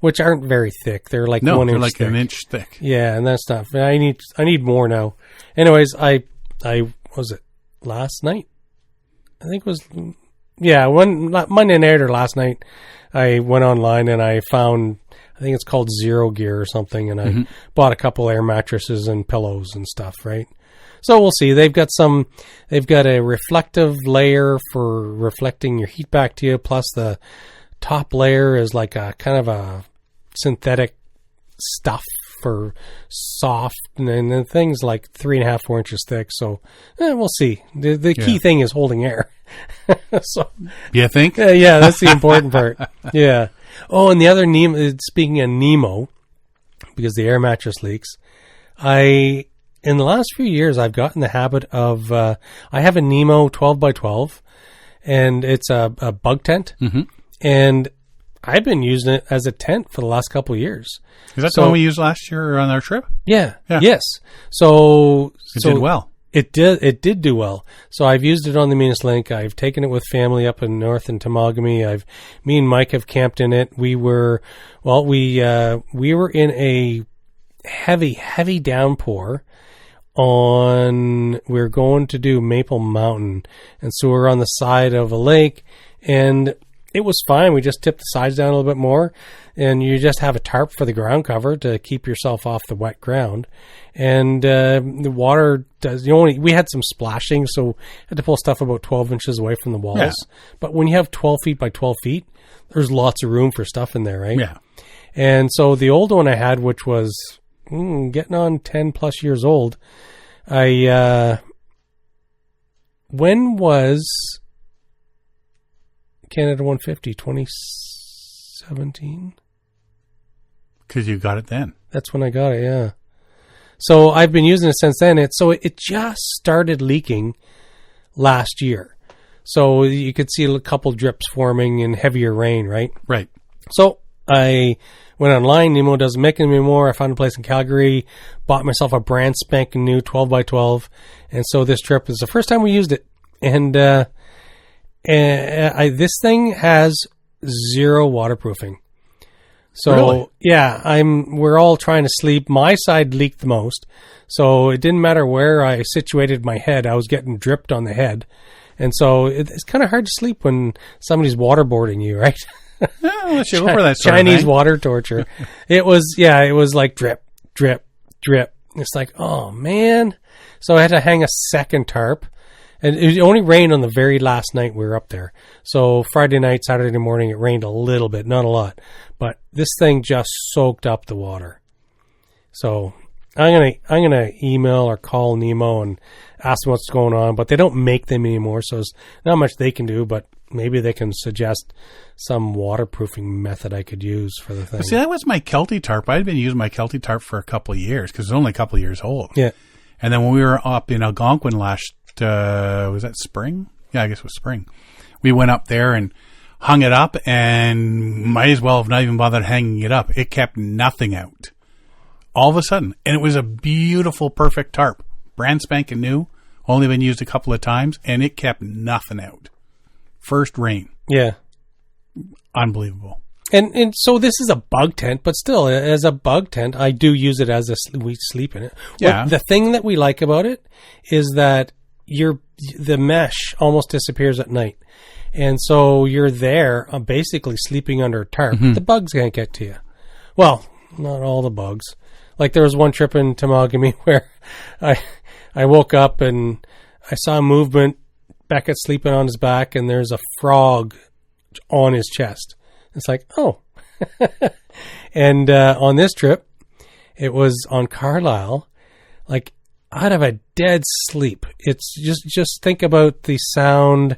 which aren't very thick. They're like 1 inch like thick. an inch thick. Yeah, and that's not. I need more now. Anyways, I was it last night? I think it was. Yeah, Monday night or last night, I went online and I found, I think it's called Zero Gear or something, and I bought a couple air mattresses and pillows and stuff, right? So we'll see. They've got a reflective layer for reflecting your heat back to you, plus the top layer is like a kind of a synthetic stuff for soft, and then things like 3.5, 4 inches thick. So we'll see. The key thing is holding air. So you think? Yeah, that's the important part. Yeah. Oh, and the other Nemo. Speaking of Nemo, because the air mattress leaks, in the last few years I've gotten the habit of I have a Nemo 12x12, and it's a bug tent, and I've been using it as a tent for the last couple of years. Is that the one we used last year on our trip? Yeah. Yes. So it did well. It did do well. So I've used it on the Venus Link. I've taken it with family up in north in Temagami. Me and Mike have camped in it. We were in a heavy downpour we're going to do Maple Mountain. And so we're on the side of a lake, and it was fine. We just tipped the sides down a little bit more, and you just have a tarp for the ground cover to keep yourself off the wet ground. And the water does, we had some splashing, so we had to pull stuff about 12 inches away from the walls. Yeah. But when you have 12 feet by 12 feet, there's lots of room for stuff in there, right? Yeah. And so the old one I had, which was getting on 10 plus years old, when was Canada 150? 2017? Because you got it then. That's when I got it, yeah. So I've been using it since then. It just started leaking last year. So you could see a couple drips forming in heavier rain, right? Right. So I went online. Nemo doesn't make them anymore. I found a place in Calgary, bought myself a brand spanking new 12 by 12. And so this trip is the first time we used it. And this thing has zero waterproofing. So really? Yeah, we're all trying to sleep. My side leaked the most. So it didn't matter where I situated my head. I was getting dripped on the head. And so it's kind of hard to sleep when somebody's waterboarding you, right? Oh, let's go for that Chinese water torture. It was like drip, drip, drip. It's like, oh man. So I had to hang a second tarp. And it only rained on the very last night we were up there. So Friday night, Saturday morning, it rained a little bit, not a lot. But this thing just soaked up the water. So I'm gonna email or call Nemo and ask them what's going on. But they don't make them anymore, so there's not much they can do. But maybe they can suggest some waterproofing method I could use for the thing. But see, that was my Kelty tarp. I'd been using my Kelty tarp for a couple of years because it's only a couple of years old. Yeah. And then when we were up in Algonquin last, was that spring? Yeah, I guess it was spring. We went up there and hung it up, and might as well have not even bothered hanging it up. It kept nothing out. All of a sudden. And it was a beautiful, perfect tarp. Brand spanking new. Only been used a couple of times, and it kept nothing out. First rain. Yeah. Unbelievable. And so this is a bug tent, but still, as a bug tent, I do use it as we sleep in it. Yeah. The thing that we like about it is that the mesh almost disappears at night. And so you're there basically sleeping under a tarp. Mm-hmm. The bugs can't get to you. Well, not all the bugs. Like there was one trip in Temagami where I woke up and I saw movement. Beckett's sleeping on his back and there's a frog on his chest. It's like, oh. And on this trip, it was on Carlisle, like out of a dead sleep. It's just think about the sound.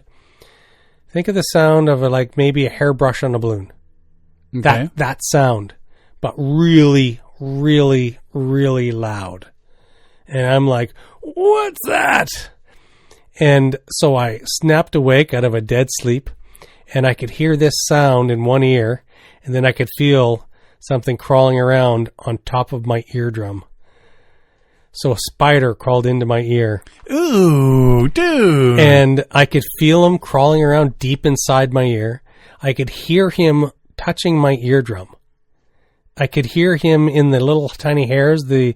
Think of the sound of like maybe a hairbrush on a balloon. Okay. That sound, but really, really, really loud. And I'm like, what's that? And so I snapped awake out of a dead sleep, and I could hear this sound in one ear, and then I could feel something crawling around on top of my eardrum. So a spider crawled into my ear. Ooh, dude. And I could feel him crawling around deep inside my ear. I could hear him touching my eardrum. I could hear him in the little tiny hairs, the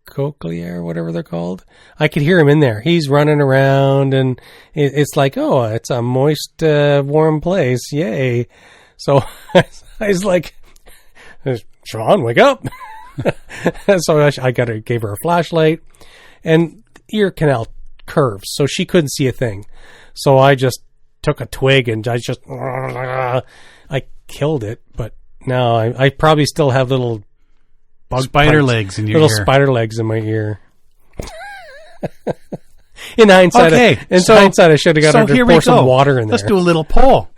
cochlea or whatever they're called. I could hear him in there. He's running around, and it's like, oh, it's a moist, warm place. Yay. So I was like, Sean, wake up. So I gave her a flashlight, and ear canal curves, so she couldn't see a thing. So I just took a twig and I killed it, but now I probably still have little spider legs in your ear. Little spider legs in my ear. In hindsight, I should have got her to pour some water in there. Let's do a little poll.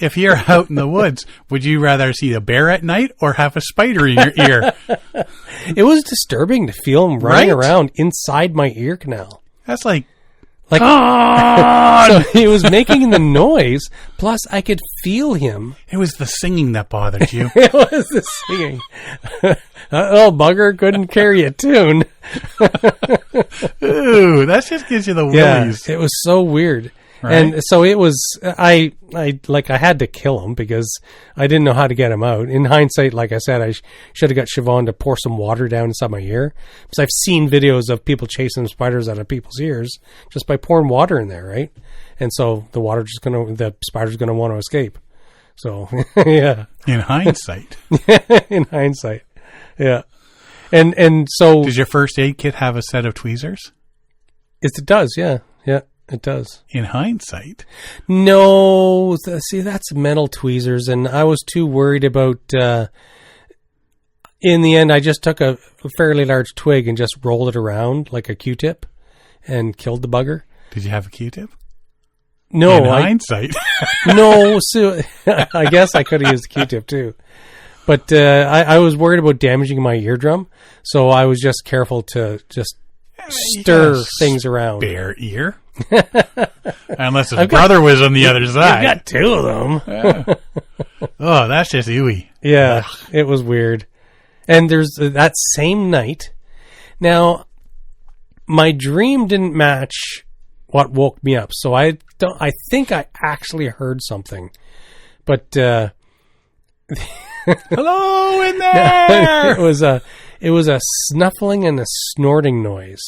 If you're out in the woods, would you rather see a bear at night or have a spider in your ear? It was disturbing to feel him running around inside my ear canal. That's like so he was making the noise, plus I could feel him. It was the singing that bothered you. It was the singing. Oh, bugger couldn't carry a tune. Ooh, that just gives you the willies. It was so weird. Right. And so it was, I had to kill him because I didn't know how to get him out. In hindsight, like I said, I should have got Siobhan to pour some water down inside my ear, because I've seen videos of people chasing spiders out of people's ears just by pouring water in there, right? And so the spider's gonna want to escape. So yeah. In hindsight. In hindsight, yeah. And so does your first aid kit have a set of tweezers? It does, yeah. It does. In hindsight? No. See, that's metal tweezers, and I was too worried about... in the end, I just took a fairly large twig and just rolled it around like a Q-tip and killed the bugger. Did you have a Q-tip? No. In hindsight? No. So, I guess I could have used a Q-tip, too. But I was worried about damaging my eardrum, so I was just careful to just stir things around. Bare ear? Unless his brother was on the other side. I've got two of them. Yeah. Oh, that's just ooey. Yeah, it was weird. And there's that same night. Now, my dream didn't match what woke me up, so I think I actually heard something. But hello in there. It was a snuffling and a snorting noise.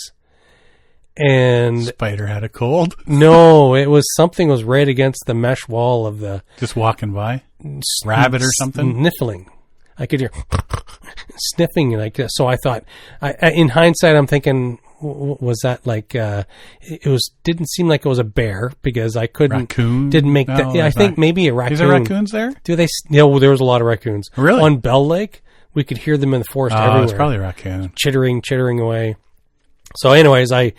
And spider had a cold? No, it was something was right against the mesh wall of the... Just walking by? Rabbit or something? Sniffling. I could hear sniffing like this. So I thought, in hindsight, I'm thinking, was that like, didn't seem like it was a bear because I couldn't... Raccoon? Didn't make that... Yeah, I think maybe a raccoon. Is there raccoons there? No, there was a lot of raccoons. Really? On Bell Lake, we could hear them in the forest everywhere. It's probably a raccoon. Chittering away. So anyways, I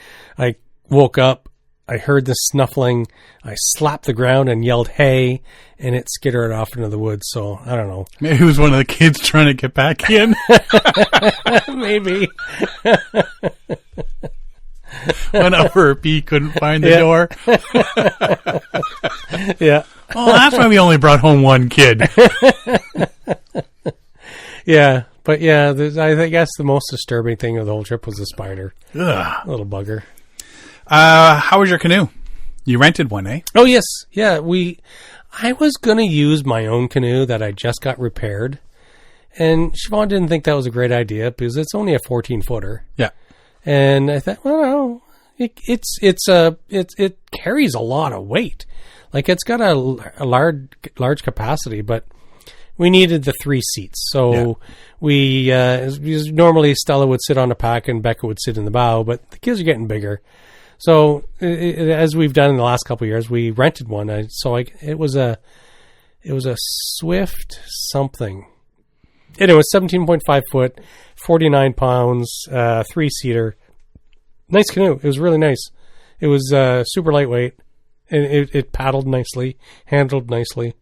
woke up, I heard the snuffling, I slapped the ground and yelled, hey, and it skittered off into the woods. So I don't know. Maybe it was one of the kids trying to get back in. Maybe. Went up for a pee, couldn't find the door. Yeah. Oh, that's why we only brought home one kid. Yeah. But yeah, I guess the most disturbing thing of the whole trip was the spider. Ugh. Little bugger. How was your canoe? You rented one, eh? Oh, yes. Yeah, I was going to use my own canoe that I just got repaired. And Siobhan didn't think that was a great idea because it's only a 14-footer. Yeah. And I thought, well, no, it carries a lot of weight. Like it's got a large capacity, but we needed the 3 seats. So we normally Stella would sit on the pack and Becca would sit in the bow, but the kids are getting bigger. So as we've done in the last couple of years, we rented one. It was a Swift something. Anyway, 17.5 foot, 49 pounds, 3-seater. Nice canoe. It was really nice. It was super lightweight, and it paddled nicely, handled nicely.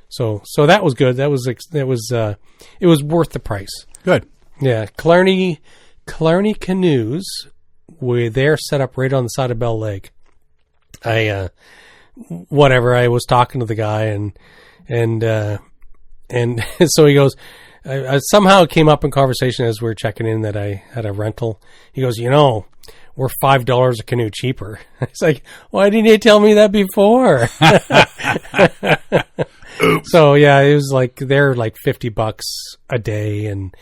So that was good. It was worth the price. Good. Yeah, Killarney Canoes. They're set up right on the side of Bell Lake. I was talking to the guy and so he goes, I somehow it came up in conversation as we were checking in that I had a rental. He goes, we're $5 a canoe cheaper. It's like, why didn't you tell me that before? So yeah, it was like they're like $50 a day, and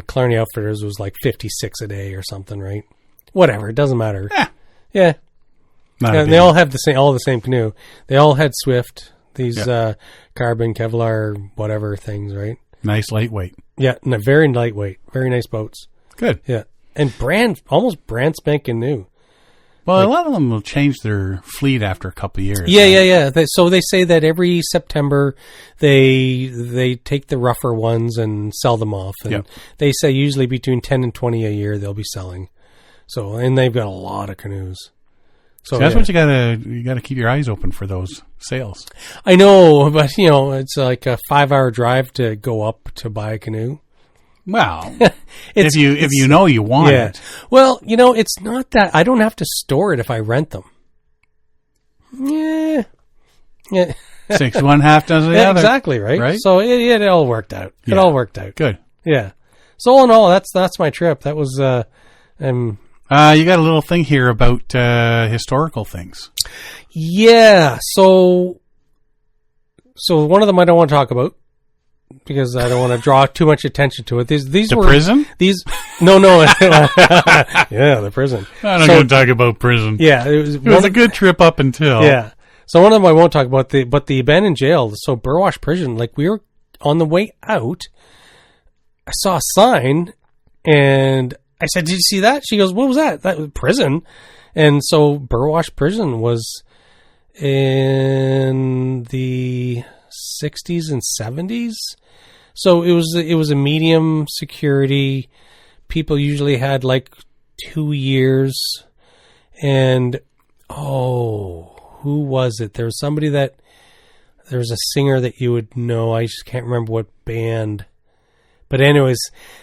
Killarney Outfitters was like $56 a day or something, right? Whatever, it doesn't matter. Yeah. And they all have the same canoe. They all had Swift, these carbon Kevlar whatever things, right? Nice lightweight. Yeah, very lightweight, very nice boats. Good. Yeah, and almost brand spanking new. Well, a lot of them will change their fleet after a couple of years. Yeah. So they say that every September they take the rougher ones and sell them off. And they say usually between 10 and 20 a year they'll be selling. So, and they've got a lot of canoes. So that's what you gotta keep your eyes open for those sales. I know, but it's like a 5-hour drive to go up to buy a canoe. Well, if you know you want it. Well, it's not that I don't have to store it if I rent them. Yeah. 6 one, half dozen the other. Exactly, right? So it all worked out. It all worked out. Good. Yeah. So all in all, that's my trip. That was You got a little thing here about historical things. Yeah. So one of them I don't want to talk about because I don't want to draw too much attention to it. These The were prison? No. Yeah, the prison. I'm not going to talk about prison. Yeah, It was a good trip up until. Yeah. So one of them I won't talk about, but the abandoned jail, so Burwash Prison, like we were on the way out, I saw a sign and I said, "Did you see that?" She goes, "What was that?" "That was prison." And so Burwash Prison was in the 60s and 70s. So it was a medium security. People usually had like 2 years. And who was it? There was there's a singer that you would know. I just can't remember what band. But anyways,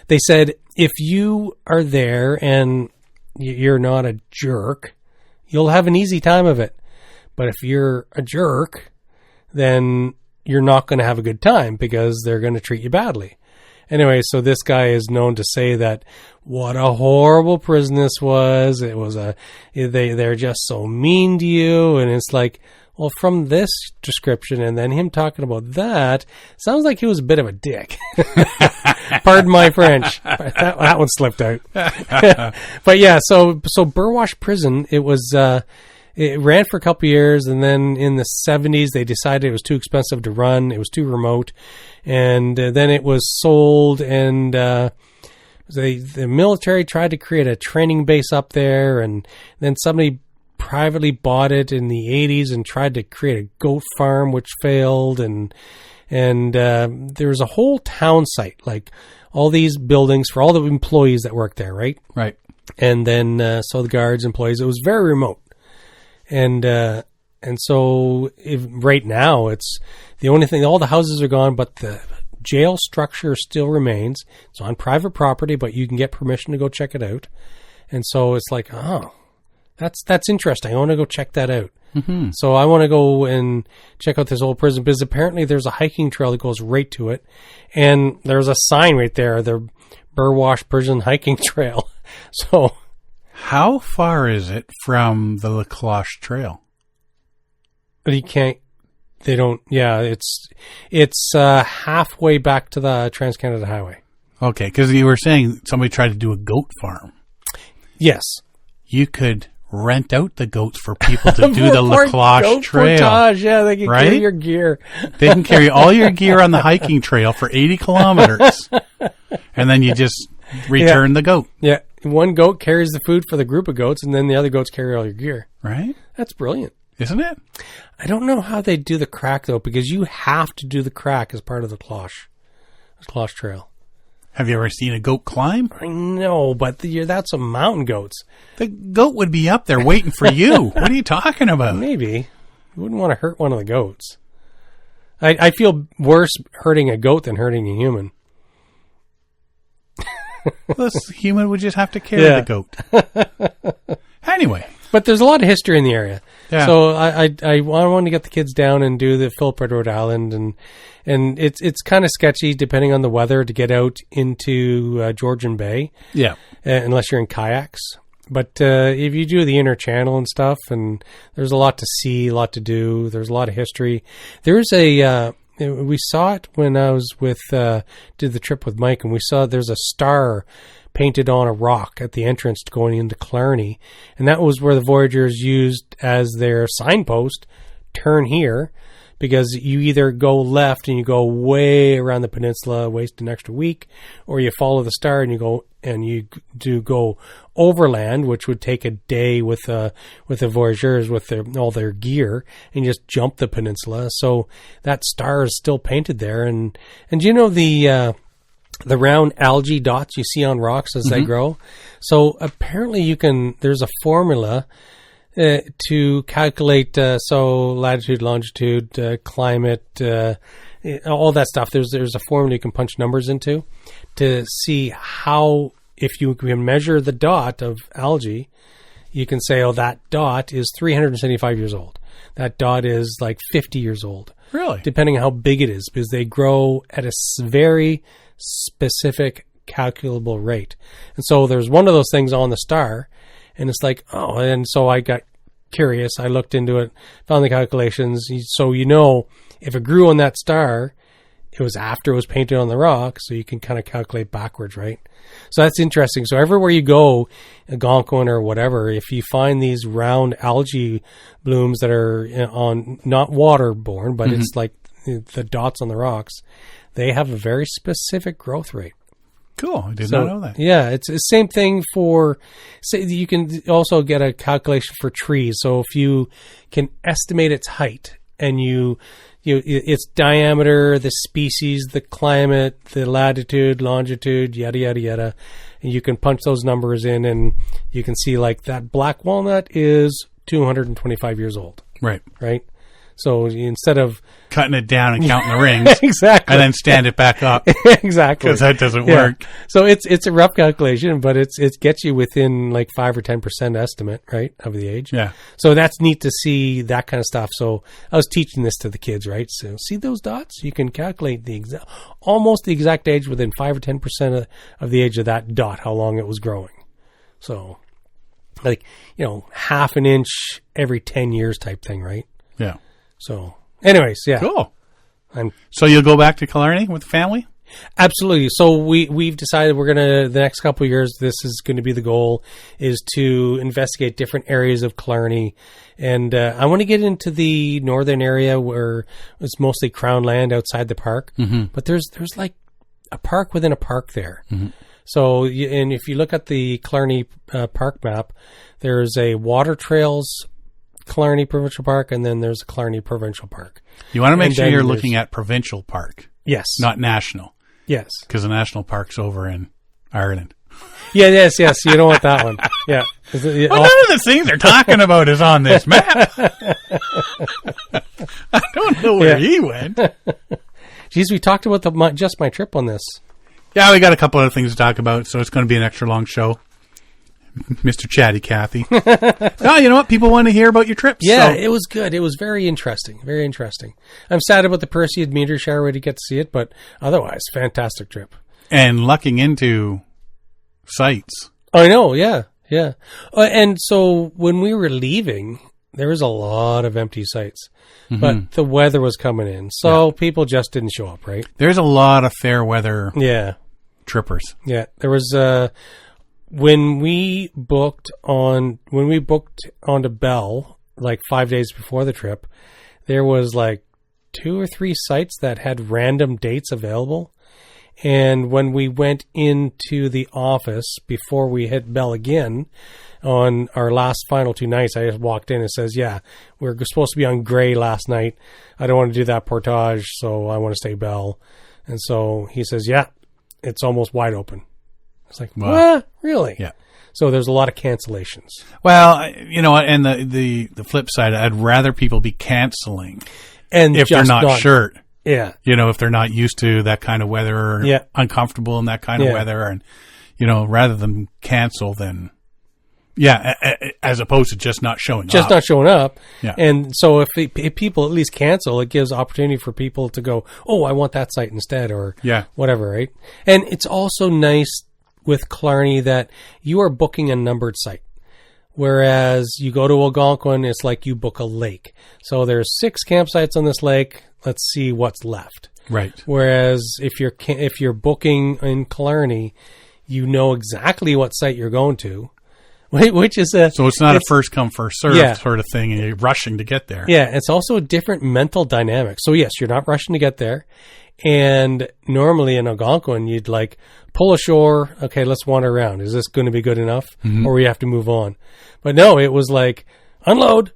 they said, if you are there and you're not a jerk, you'll have an easy time of it. But if you're a jerk, then you're not going to have a good time because they're going to treat you badly. Anyway, so this guy is known to say that what a horrible prison this was. It was they're just so mean to you. And it's like, well, from this description and then him talking about that, sounds like he was a bit of a dick. Pardon my French. That one slipped out. But yeah, so Burwash Prison, it was, it ran for a couple of years, and then in the 70s, they decided it was too expensive to run. It was too remote. And then it was sold, and the military tried to create a training base up there, and then somebody privately bought it in the 80s and tried to create a goat farm, which failed. And there was a whole town site, like all these buildings for all the employees that worked there, right? Right. And then, so the guards, employees, it was very remote. And so right now it's the only thing, all the houses are gone, but the jail structure still remains. It's on private property, but you can get permission to go check it out. And so it's like, oh, that's interesting. I want to go check that out. Mm-hmm. So I want to go and check out this old prison because apparently there's a hiking trail that goes right to it. And there's a sign right there, the Burwash Prison hiking trail. So how far is it from the La Cloche Trail? But it's halfway back to the Trans-Canada Highway. Okay, because you were saying somebody tried to do a goat farm. Yes. You could rent out the goats for people to do the La Cloche Trail. Portage, yeah, they can carry your gear. They can carry all your gear on the hiking trail for 80 kilometers. And then you just return the goat. Yeah. One goat carries the food for the group of goats, and then the other goats carry all your gear. Right? That's brilliant. Isn't it? I don't know how they do the crack, though, because you have to do the crack as part of the Cloche Trail. Have you ever seen a goat climb? I know, but that's some mountain goats. The goat would be up there waiting for you. What are you talking about? Maybe. You wouldn't want to hurt one of the goats. I feel worse hurting a goat than hurting a human. This human would just have to carry the goat. Anyway. But there's a lot of history in the area. Yeah. So I want to get the kids down and do the Philip Edward Island, and it's kind of sketchy depending on the weather to get out into Georgian Bay. Yeah. Unless you're in kayaks. But if you do the inner channel and stuff, and there's a lot to see, a lot to do. There's a lot of history. There's we saw it when I was did the trip with Mike, and we saw there's a star painted on a rock at the entrance going into Killarney. And that was where the Voyagers used as their signpost, turn here, because you either go left and you go way around the peninsula, waste an extra week, or you follow the star and you go overland, which would take a day with the Voyagers with all their gear, and just jump the peninsula. So that star is still painted there. And you know the round algae dots you see on rocks as they grow. So apparently there's a formula to calculate, latitude, longitude, climate, all that stuff. There's a formula you can punch numbers into to see how, if you can measure the dot of algae, you can say, oh, that dot is 375 years old. That dot is like 50 years old. Really? Depending on how big it is, because they grow at a very specific calculable rate. And so there's one of those things on the star, And it's like, oh, and so I got curious. I looked into it, found the calculations. So, if it grew on that star, it was after it was painted on the rock, so you can kind of calculate backwards, right? So that's interesting. So everywhere you go, Algonquin or whatever, if you find these round algae blooms that are on not waterborne, but it's like the dots on the rocks, they have a very specific growth rate. Cool. I did not know that. Yeah, it's the same thing for, say, you can also get a calculation for trees. So if you can estimate its height and its diameter, the species, the climate, the latitude, longitude, yada, yada, yada. And you can punch those numbers in and you can see like that black walnut is 225 years old. Right. Right? So instead of cutting it down and counting the rings, exactly, and then stand it back up, exactly, because that doesn't work. So it's a rough calculation, but it gets you within like 5 or 10% estimate, right, of the age. Yeah. So that's neat to see that kind of stuff. So I was teaching this to the kids, right? So see those dots? You can calculate almost the exact age within 5 or 10% of the age of that dot, how long it was growing. So, like, half an inch every 10 years type thing, right? Yeah. So, anyways, yeah. Cool. So you'll go back to Killarney with the family? Absolutely. So we've decided we're going to, the next couple of years, this is going to be the goal, is to investigate different areas of Killarney. And I want to get into the northern area where it's mostly crown land outside the park. Mm-hmm. But there's like a park within a park there. Mm-hmm. So, and if you look at the Killarney park map, there's a Water Trails Killarney Provincial Park, and then there's a Killarney Provincial Park. You want to make sure you're looking at Provincial Park. Yes. Not National. Yes. Because the National Park's over in Ireland. Yeah, yes. You don't want that one. Yeah. Well, none of the things they're talking about is on this map. I don't know where he went. Geez, we talked about just my trip on this. Yeah, we got a couple other things to talk about, so it's going to be an extra long show. Mr. Chatty Cathy. No, you know what? People want to hear about your trips. Yeah, so. It was good. It was very interesting. Very interesting. I'm sad about the Perseid meteor shower. We didn't get to see it, but otherwise, fantastic trip. And lucking into sites. I know, yeah. And so when we were leaving, there was a lot of empty sites, but the weather was coming in, so people just didn't show up, right? There's a lot of fair weather trippers. Yeah, there was... When we booked onto Bell, like 5 days before the trip, there was like 2 or 3 sites that had random dates available. And when we went into the office before we hit Bell again on our final 2 nights, I just walked in and says, yeah, we're supposed to be on Gray last night. I don't want to do that portage, so I want to stay Bell. And so he says, yeah, it's almost wide open. It's like, what? Really? Yeah. So there's a lot of cancellations. Well, and the flip side, I'd rather people be canceling and if they're not sure. Yeah. If they're not used to that kind of weather or uncomfortable in that kind of weather, and, rather than cancel than, as opposed to just not showing up. Just not showing up. Yeah. And so if people at least cancel, it gives opportunity for people to go, oh, I want that site instead, or whatever, right? And it's also nice with Killarney that you are booking a numbered site. Whereas you go to Algonquin, it's like you book a lake. So there's 6 campsites on this lake. Let's see what's left. Right. Whereas if you're booking in Killarney, you know exactly what site you're going to, which is so it's not a first come first served sort of thing, and you're rushing to get there. Yeah, it's also a different mental dynamic. So yes, you're not rushing to get there. And normally in Algonquin, you'd like pull ashore. Okay, let's wander around. Is this going to be good enough? Mm-hmm. Or we have to move on? But no, it was like unload.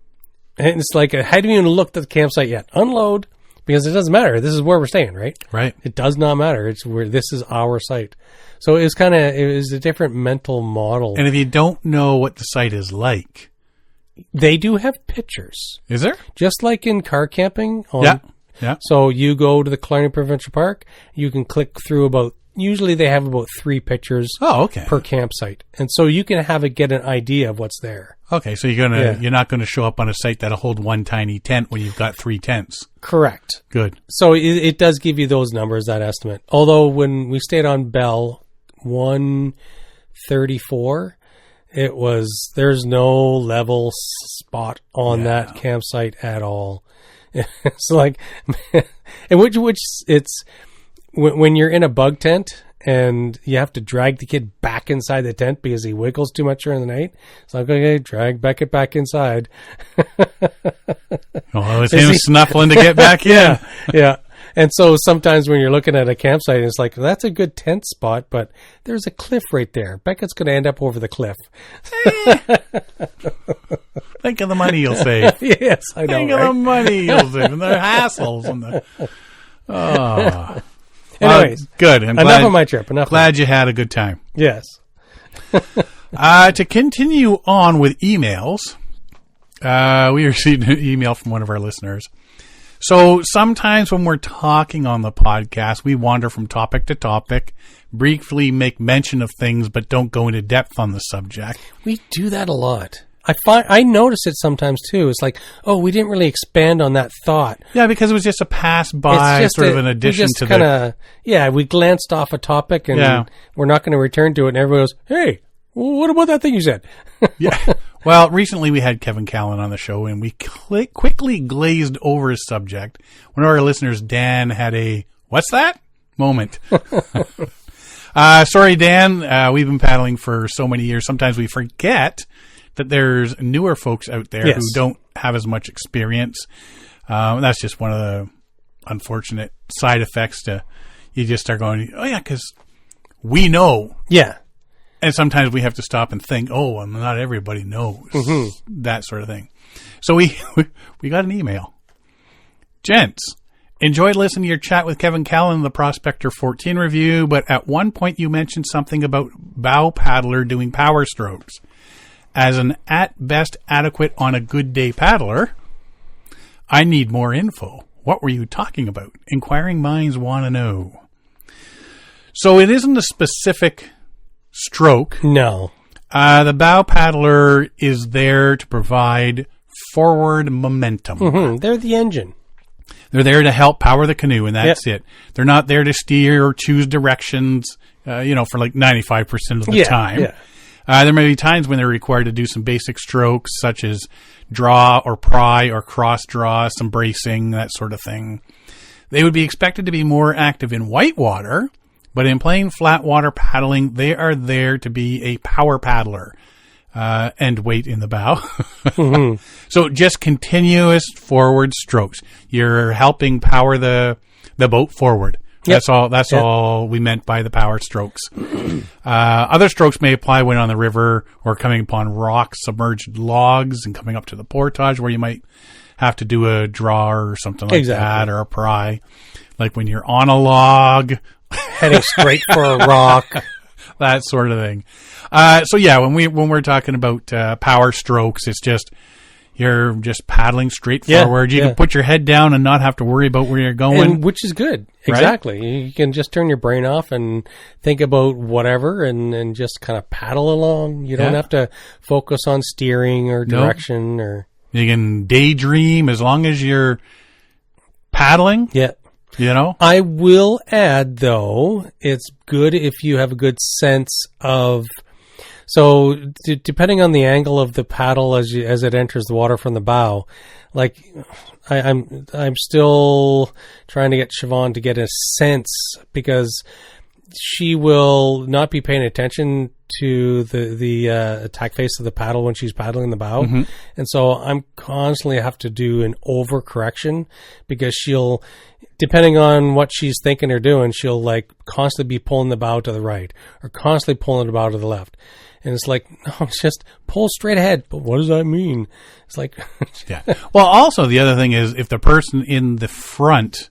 And it's like, I hadn't even looked at the campsite yet. Unload. Because it doesn't matter. This is where we're staying, right? Right. It does not matter. It's where this is our site. So it was a different mental model. And if you don't know what the site is like, they do have pictures. Is there? Just like in car camping. Yeah. So you go to the Killarney Provincial Park, you can click through usually they have about 3 pictures per campsite. And so you can get an idea of what's there. Okay, so you're not going to show up on a site that'll hold one tiny tent when you've got 3 tents. Correct. Good. So it does give you those numbers, that estimate. Although when we stayed on Bell 134, there's no level spot on that campsite at all. It's like, and which it's when you're in a bug tent and you have to drag the kid back inside the tent because he wiggles too much during the night. It's like, okay, drag it back inside. Oh, it's him snuffling to get back in. Yeah. And so sometimes when you're looking at a campsite, it's like, that's a good tent spot, but there's a cliff right there. Beckett's going to end up over the cliff. Think of the money you'll save. Yes, I know. Think of the money you'll save and the hassles and the. Oh. Anyways, good. I'm enough of my trip. Glad you had a good time. Yes. To continue on with emails, we received an email from one of our listeners. So sometimes when we're talking on the podcast, we wander from topic to topic, briefly make mention of things, but don't go into depth on the subject. We do that a lot. I notice it sometimes too. It's like, oh, we didn't really expand on that thought. Yeah, because it was just a pass by, sort of an addition to the. Yeah, we glanced off a topic and we're not going to return to it. And everybody goes, "Hey, what about that thing you said?" Yeah. Well, recently we had Kevin Callan on the show, and we quickly glazed over his subject. One of our listeners, Dan, had a "What's that?" moment. Sorry, Dan. We've been paddling for so many years. Sometimes we forget that there's newer folks out there who don't have as much experience. That's just one of the unfortunate side effects to you just start going, oh yeah, because we know. Yeah. And sometimes we have to stop and think, oh, well, not everybody knows. Mm-hmm. That sort of thing. So we got an email. Gents, enjoyed listening to your chat with Kevin Callan in the Prospector 14 review, but at one point you mentioned something about bow paddler doing power strokes. As an at best adequate on a good day paddler, I need more info. What were you talking about? Inquiring minds want to know. So it isn't a specific stroke. No. The bow paddler is there to provide forward momentum. Mm-hmm. They're the engine. They're there to help power the canoe, and that's it. They're not there to steer or choose directions, for like 95% of the time. Yeah. There may be times when they're required to do some basic strokes, such as draw or pry or cross draw, some bracing, that sort of thing. They would be expected to be more active in whitewater, but in plain flat water paddling, they are there to be a power paddler and wait in the bow. Mm-hmm. So just continuous forward strokes. You're helping power the boat forward. Yep. That's all we meant by the power strokes. Other strokes may apply when on the river or coming upon rocks, submerged logs, and coming up to the portage where you might have to do a draw or something like that, or a pry. Like when you're on a log, heading straight for a rock, that sort of thing. When we're talking about power strokes, it's just you're just paddling straight forward. You can put your head down and not have to worry about where you're going. Which is good. Right? Exactly. You can just turn your brain off and think about whatever and just kind of paddle along. You don't have to focus on steering or direction. Or you can daydream as long as you're paddling. Yeah. I will add, though, it's good if you have a good sense of... So, depending on the angle of the paddle as it enters the water from the bow, like I'm still trying to get Siobhan to get a sense, because she will not be paying attention to the attack face of the paddle when she's paddling the bow, and so I'm constantly have to do an overcorrection, because she'll, depending on what she's thinking or doing, she'll like constantly be pulling the bow to the right or constantly pulling the bow to the left. And it's like, no, it's just pull straight ahead. But what does that mean? It's like... Yeah. Well, also, the other thing is if the person in the front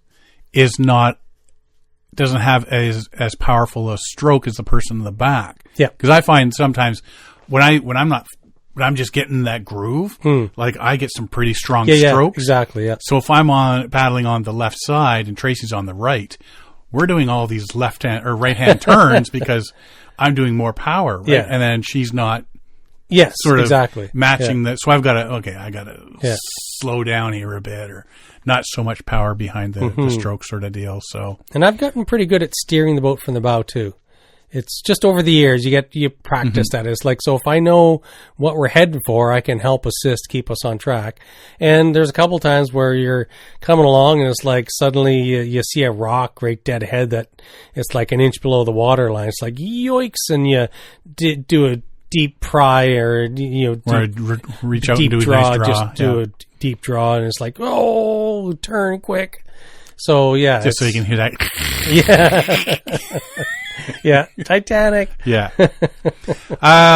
doesn't have as powerful a stroke as the person in the back. Yeah. Because I find sometimes when I'm just getting that groove, like I get some pretty strong strokes. Yeah, exactly, yeah. So if I'm paddling on the left side and Tracy's on the right, we're doing all these left-hand or right-hand turns because I'm doing more power, right? Yeah. And then she's not sort of matching that. So I got to slow down here a bit, or not so much power behind the stroke sort of deal. So, and I've gotten pretty good at steering the boat from the bow too. it's just over the years you practice that. It's like, so if I know what we're heading for, I can help assist, keep us on track. And there's a couple times where you're coming along and it's like suddenly you see a rock right dead ahead that it's like an inch below the water line. It's like, yoicks, and you do a deep pry or reach out deep and do draw, a nice draw. just do a deep draw, and it's like, oh, turn quick. So yeah, just so you can hear that. Yeah. Yeah, Titanic. Yeah.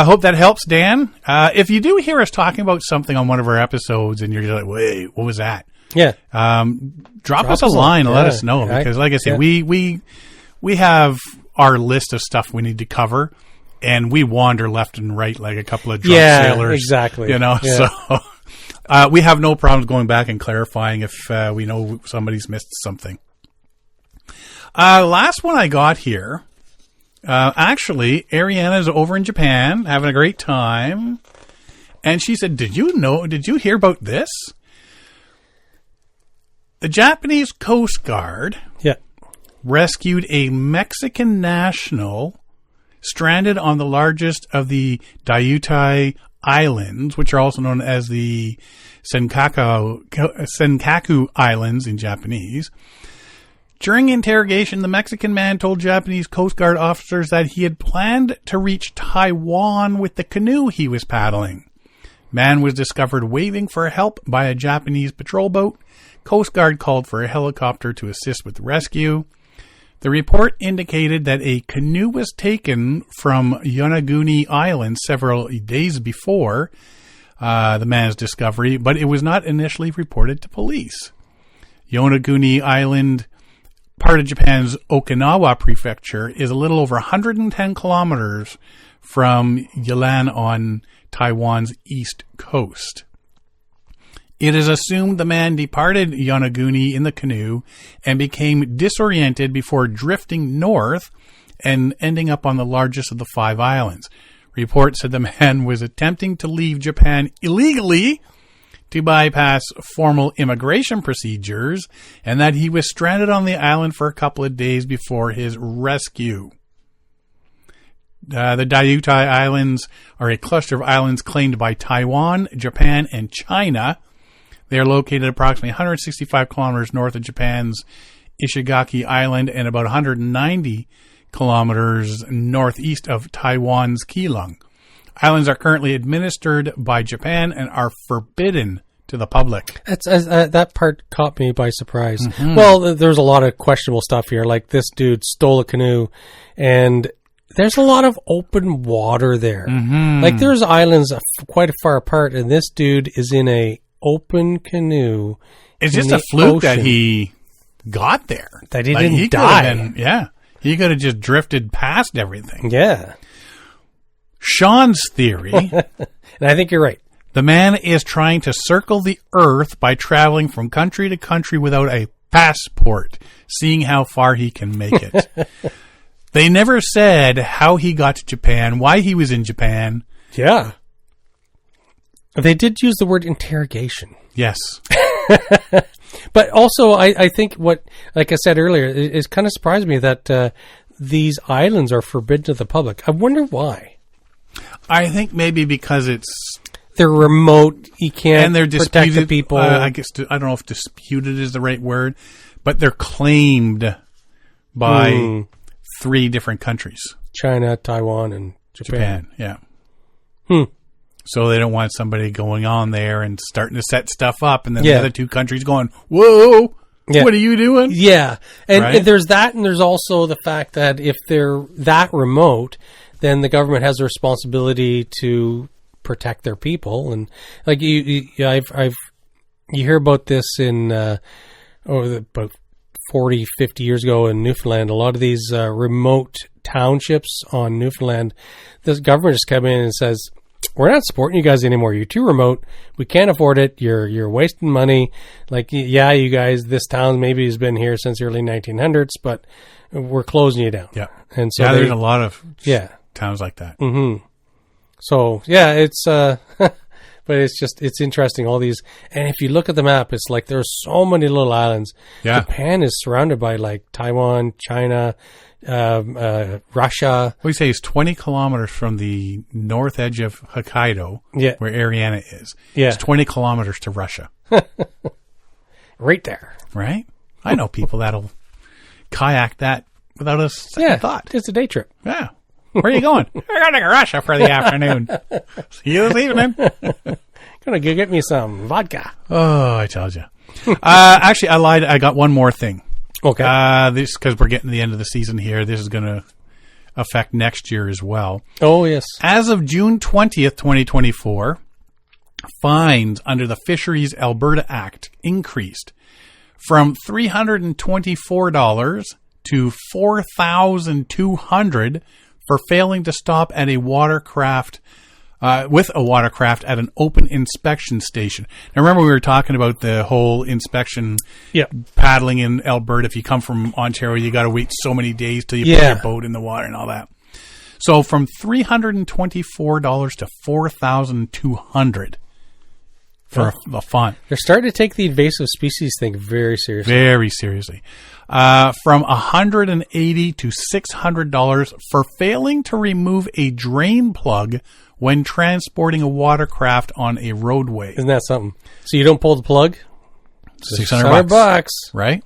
Hope that helps, Dan. If you do hear us talking about something on one of our episodes and you're like, wait, what was that? Yeah. Drop us a line and let us know, because like I said, we have our list of stuff we need to cover, and we wander left and right like a couple of drunk sailors. Exactly. So we have no problems going back and clarifying if we know somebody's missed something. Last one I got here. Actually, Ariana's over in Japan having a great time, and she said, did you hear about this? The Japanese Coast Guard rescued a Mexican national stranded on the largest of the Diaoyu Islands, which are also known as the Senkaku Islands in Japanese. During interrogation, the Mexican man told Japanese Coast Guard officers that he had planned to reach Taiwan with the canoe he was paddling. Man was discovered waving for help by a Japanese patrol boat. Coast Guard called for a helicopter to assist with the rescue. The report indicated that a canoe was taken from Yonaguni Island several days before the man's discovery, but it was not initially reported to police. Yonaguni Island, part of Japan's Okinawa prefecture, is a little over 110 kilometers from Yilan on Taiwan's east coast. It is assumed the man departed Yonaguni in the canoe and became disoriented before drifting north and ending up on the largest of the 5 islands. Reports said the man was attempting to leave Japan illegally to bypass formal immigration procedures, and that he was stranded on the island for a couple of days before his rescue. The Diaoyu Islands are a cluster of islands claimed by Taiwan, Japan, and China. They are located approximately 165 kilometers north of Japan's Ishigaki Island and about 190 kilometers northeast of Taiwan's Keelung. Islands are currently administered by Japan and are forbidden to the public. That part caught me by surprise. Mm-hmm. Well, there's a lot of questionable stuff here. Like, this dude stole a canoe, and there's a lot of open water there. Mm-hmm. Like, there's islands quite far apart, and this dude is in a open canoe. It's just a fluke that he got there. That he didn't die. He could have just drifted past everything. Yeah. Sean's theory, and I think you're right, the man is trying to circle the earth by traveling from country to country without a passport, seeing how far he can make it. They never said how he got to Japan, why he was in Japan. Yeah. They did use the word interrogation. Yes. But also, I think what, like I said earlier, it kind of surprised me that these islands are forbidden to the public. I wonder why. I think maybe because they're remote. You can't and they're protect the people. I guess I don't know if disputed is the right word, but they're claimed by 3 different countries: China, Taiwan, and Japan. Yeah. So they don't want somebody going on there and starting to set stuff up, and then the other 2 countries going, "Whoa, what are you doing?" Yeah, and there's that, and there's also the fact that if they're that remote, then the government has a responsibility to protect their people. And like you hear about this in about 40, 50 years ago in Newfoundland. A lot of these remote townships on Newfoundland, this government just come in and says, "We're not supporting you guys anymore. You're too remote. We can't afford it. You're wasting money. Like, yeah, you guys, this town maybe has been here since the early 1900s, but we're closing you down." Yeah. And so there's a lot of yeah. towns like that. Mm-hmm. So, yeah, it's, but But it's interesting, all these. And if you look at the map, it's like there's so many little islands. Yeah. Japan is surrounded by like Taiwan, China, Russia. What we say is 20 kilometers from the north edge of Hokkaido, where Ariana is. Yeah. It's 20 kilometers to Russia. Right there. Right? I know people that'll kayak that without a second thought. It's a day trip. Yeah. Where are you going? We're going to Russia for the afternoon. See you this evening. Gonna go get me some vodka. Oh, I told you. Actually, I lied. I got one more thing. Okay. This because we're getting to the end of the season here. This is going to affect next year as well. Oh, yes. As of June 20th, 2024, fines under the Fisheries Alberta Act increased from $324 to $4,200 for failing to stop at a watercraft with a watercraft at an open inspection station. Now, remember we were talking about the whole inspection paddling in Alberta. If you come from Ontario, you got to wait so many days till you put your boat in the water and all that. So from $324 to $4,200 for a fine. They're starting to take the invasive species thing very seriously. Very seriously. From $180 to $600 for failing to remove a drain plug when transporting a watercraft on a roadway. Isn't that something? So you don't pull the plug? $600. Right?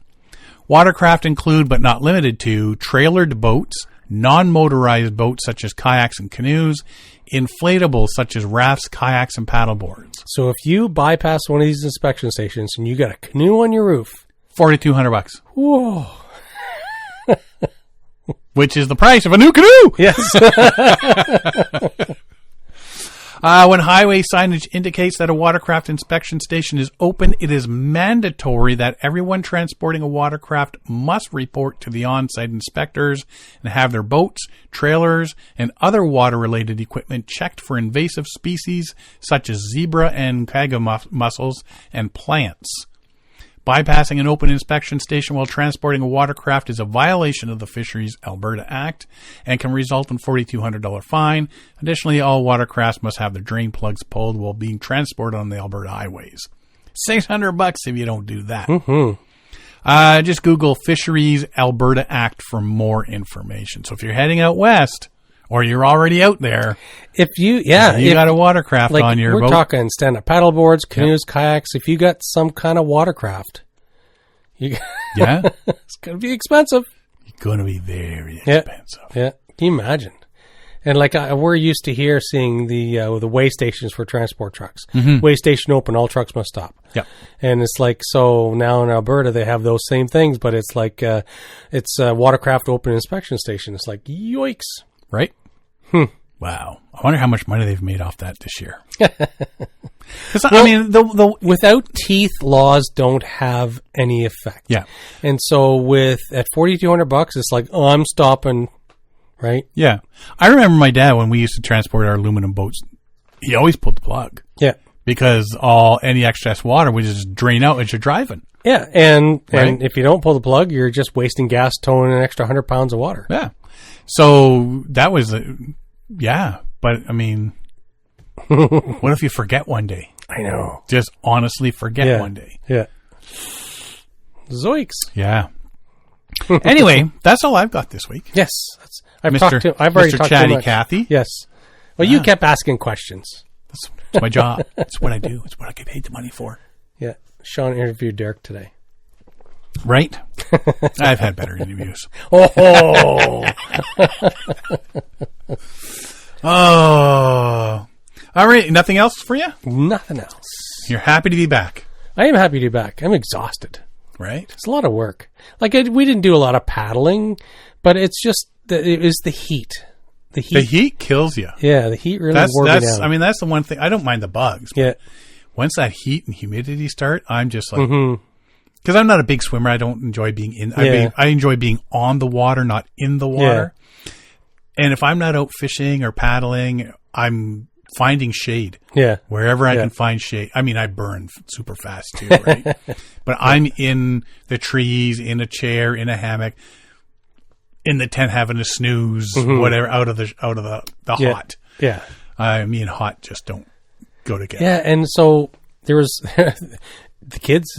Watercraft include, but not limited to, trailered boats, non-motorized boats such as kayaks and canoes, inflatables such as rafts, kayaks, and paddleboards. So if you bypass one of these inspection stations and you got a canoe on your roof, $4,200. Whoa. Which is the price of a new canoe. Yes. When highway signage indicates that a watercraft inspection station is open, it is mandatory that everyone transporting a watercraft must report to the on-site inspectors and have their boats, trailers, and other water-related equipment checked for invasive species such as zebra and kaga mussels and plants. Bypassing an open inspection station while transporting a watercraft is a violation of the Fisheries Alberta Act and can result in $4,200 fine. Additionally, all watercrafts must have their drain plugs pulled while being transported on the Alberta highways. $600 if you don't do that. Mm-hmm. Just Google Fisheries Alberta Act for more information. So if you're heading out west, or you're already out there, if you got a watercraft on your boat. We're talking stand-up paddleboards, canoes, kayaks. If you got some kind of watercraft, it's going to be expensive. It's going to be very expensive. Yeah. Can you imagine? And like we're used to here seeing the weigh stations for transport trucks. Mm-hmm. Weigh station open, all trucks must stop. Yeah. And it's like, so now in Alberta they have those same things, but it's like it's a watercraft open inspection station. It's like, yikes. Right? Wow. I wonder how much money they've made off that this year. I mean, the without teeth, laws don't have any effect. Yeah. And so at $4,200, it's like, oh, I'm stopping, right? Yeah. I remember my dad, when we used to transport our aluminum boats, he always pulled the plug. Yeah. Because any excess water would just drain out as you're driving. Yeah. And if you don't pull the plug, you're just wasting gas towing an extra 100 pounds of water. Yeah. So that was, but I mean, what if you forget one day? I know. Just honestly forget one day. Yeah. Zoiks. Yeah. Anyway, that's all I've got this week. Yes. I've already talked Mr. Chatty too much. Cathy. Yes. Well, you kept asking questions. That's my job. It's what I do. It's what I get paid the money for. Yeah. Sean interviewed Derek today. Right? I've had better interviews. Oh. Oh. All right. Nothing else for you? Nothing else. You're happy to be back. I am happy to be back. I'm exhausted. Right? It's a lot of work. Like, we didn't do a lot of paddling, but it's just, it was the heat. The heat kills you. Yeah, the heat really wore me down. I mean, that's the one thing. I don't mind the bugs. Yeah. Once that heat and humidity start, I'm just like... Because I'm not a big swimmer. I don't enjoy being in... I enjoy being on the water, not in the water. Yeah. And if I'm not out fishing or paddling, I'm finding shade. Yeah. Wherever I can find shade. I mean, I burn super fast too, right? But I'm in the trees, in a chair, in a hammock, in the tent having a snooze, whatever, out of the hot. Yeah. Me and hot just don't go together. Yeah, and so there was the kids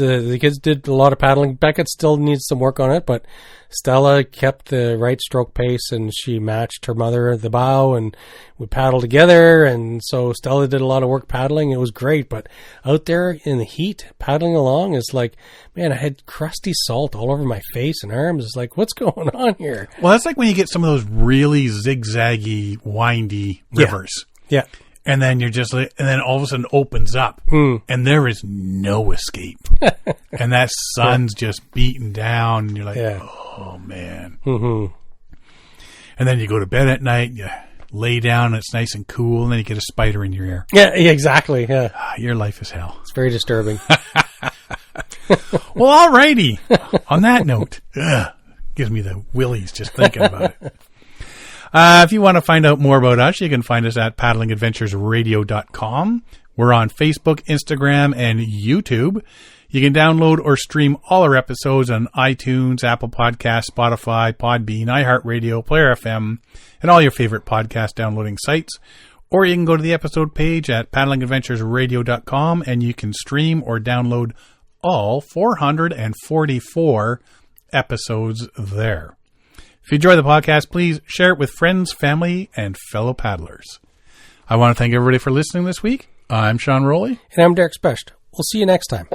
did a lot of paddling. Beckett still needs some work on it, but Stella kept the right stroke pace, and she matched her mother at the bow, and we paddled together. And so Stella did a lot of work paddling. It was great, but out there in the heat, paddling along is like, man, I had crusty salt all over my face and arms. It's like, what's going on here? Well, that's like when you get some of those really zigzaggy, windy rivers. Yeah. And then you're just like, and then all of a sudden opens up and there is no escape. And that sun's just beating down and you're like, oh man. Mm-hmm. And then you go to bed at night, you lay down and it's nice and cool, and then you get a spider in your ear. Yeah, exactly. Yeah. Your life is hell. It's very disturbing. Well, alrighty. On that note, gives me the willies just thinking about it. If you want to find out more about us, you can find us at paddlingadventuresradio.com. We're on Facebook, Instagram, and YouTube. You can download or stream all our episodes on iTunes, Apple Podcasts, Spotify, Podbean, iHeartRadio, Player FM, and all your favorite podcast downloading sites. Or you can go to the episode page at paddlingadventuresradio.com and you can stream or download all 444 episodes there. If you enjoy the podcast, please share it with friends, family, and fellow paddlers. I want to thank everybody for listening this week. I'm Sean Rowley. And I'm Derek Specht. We'll see you next time.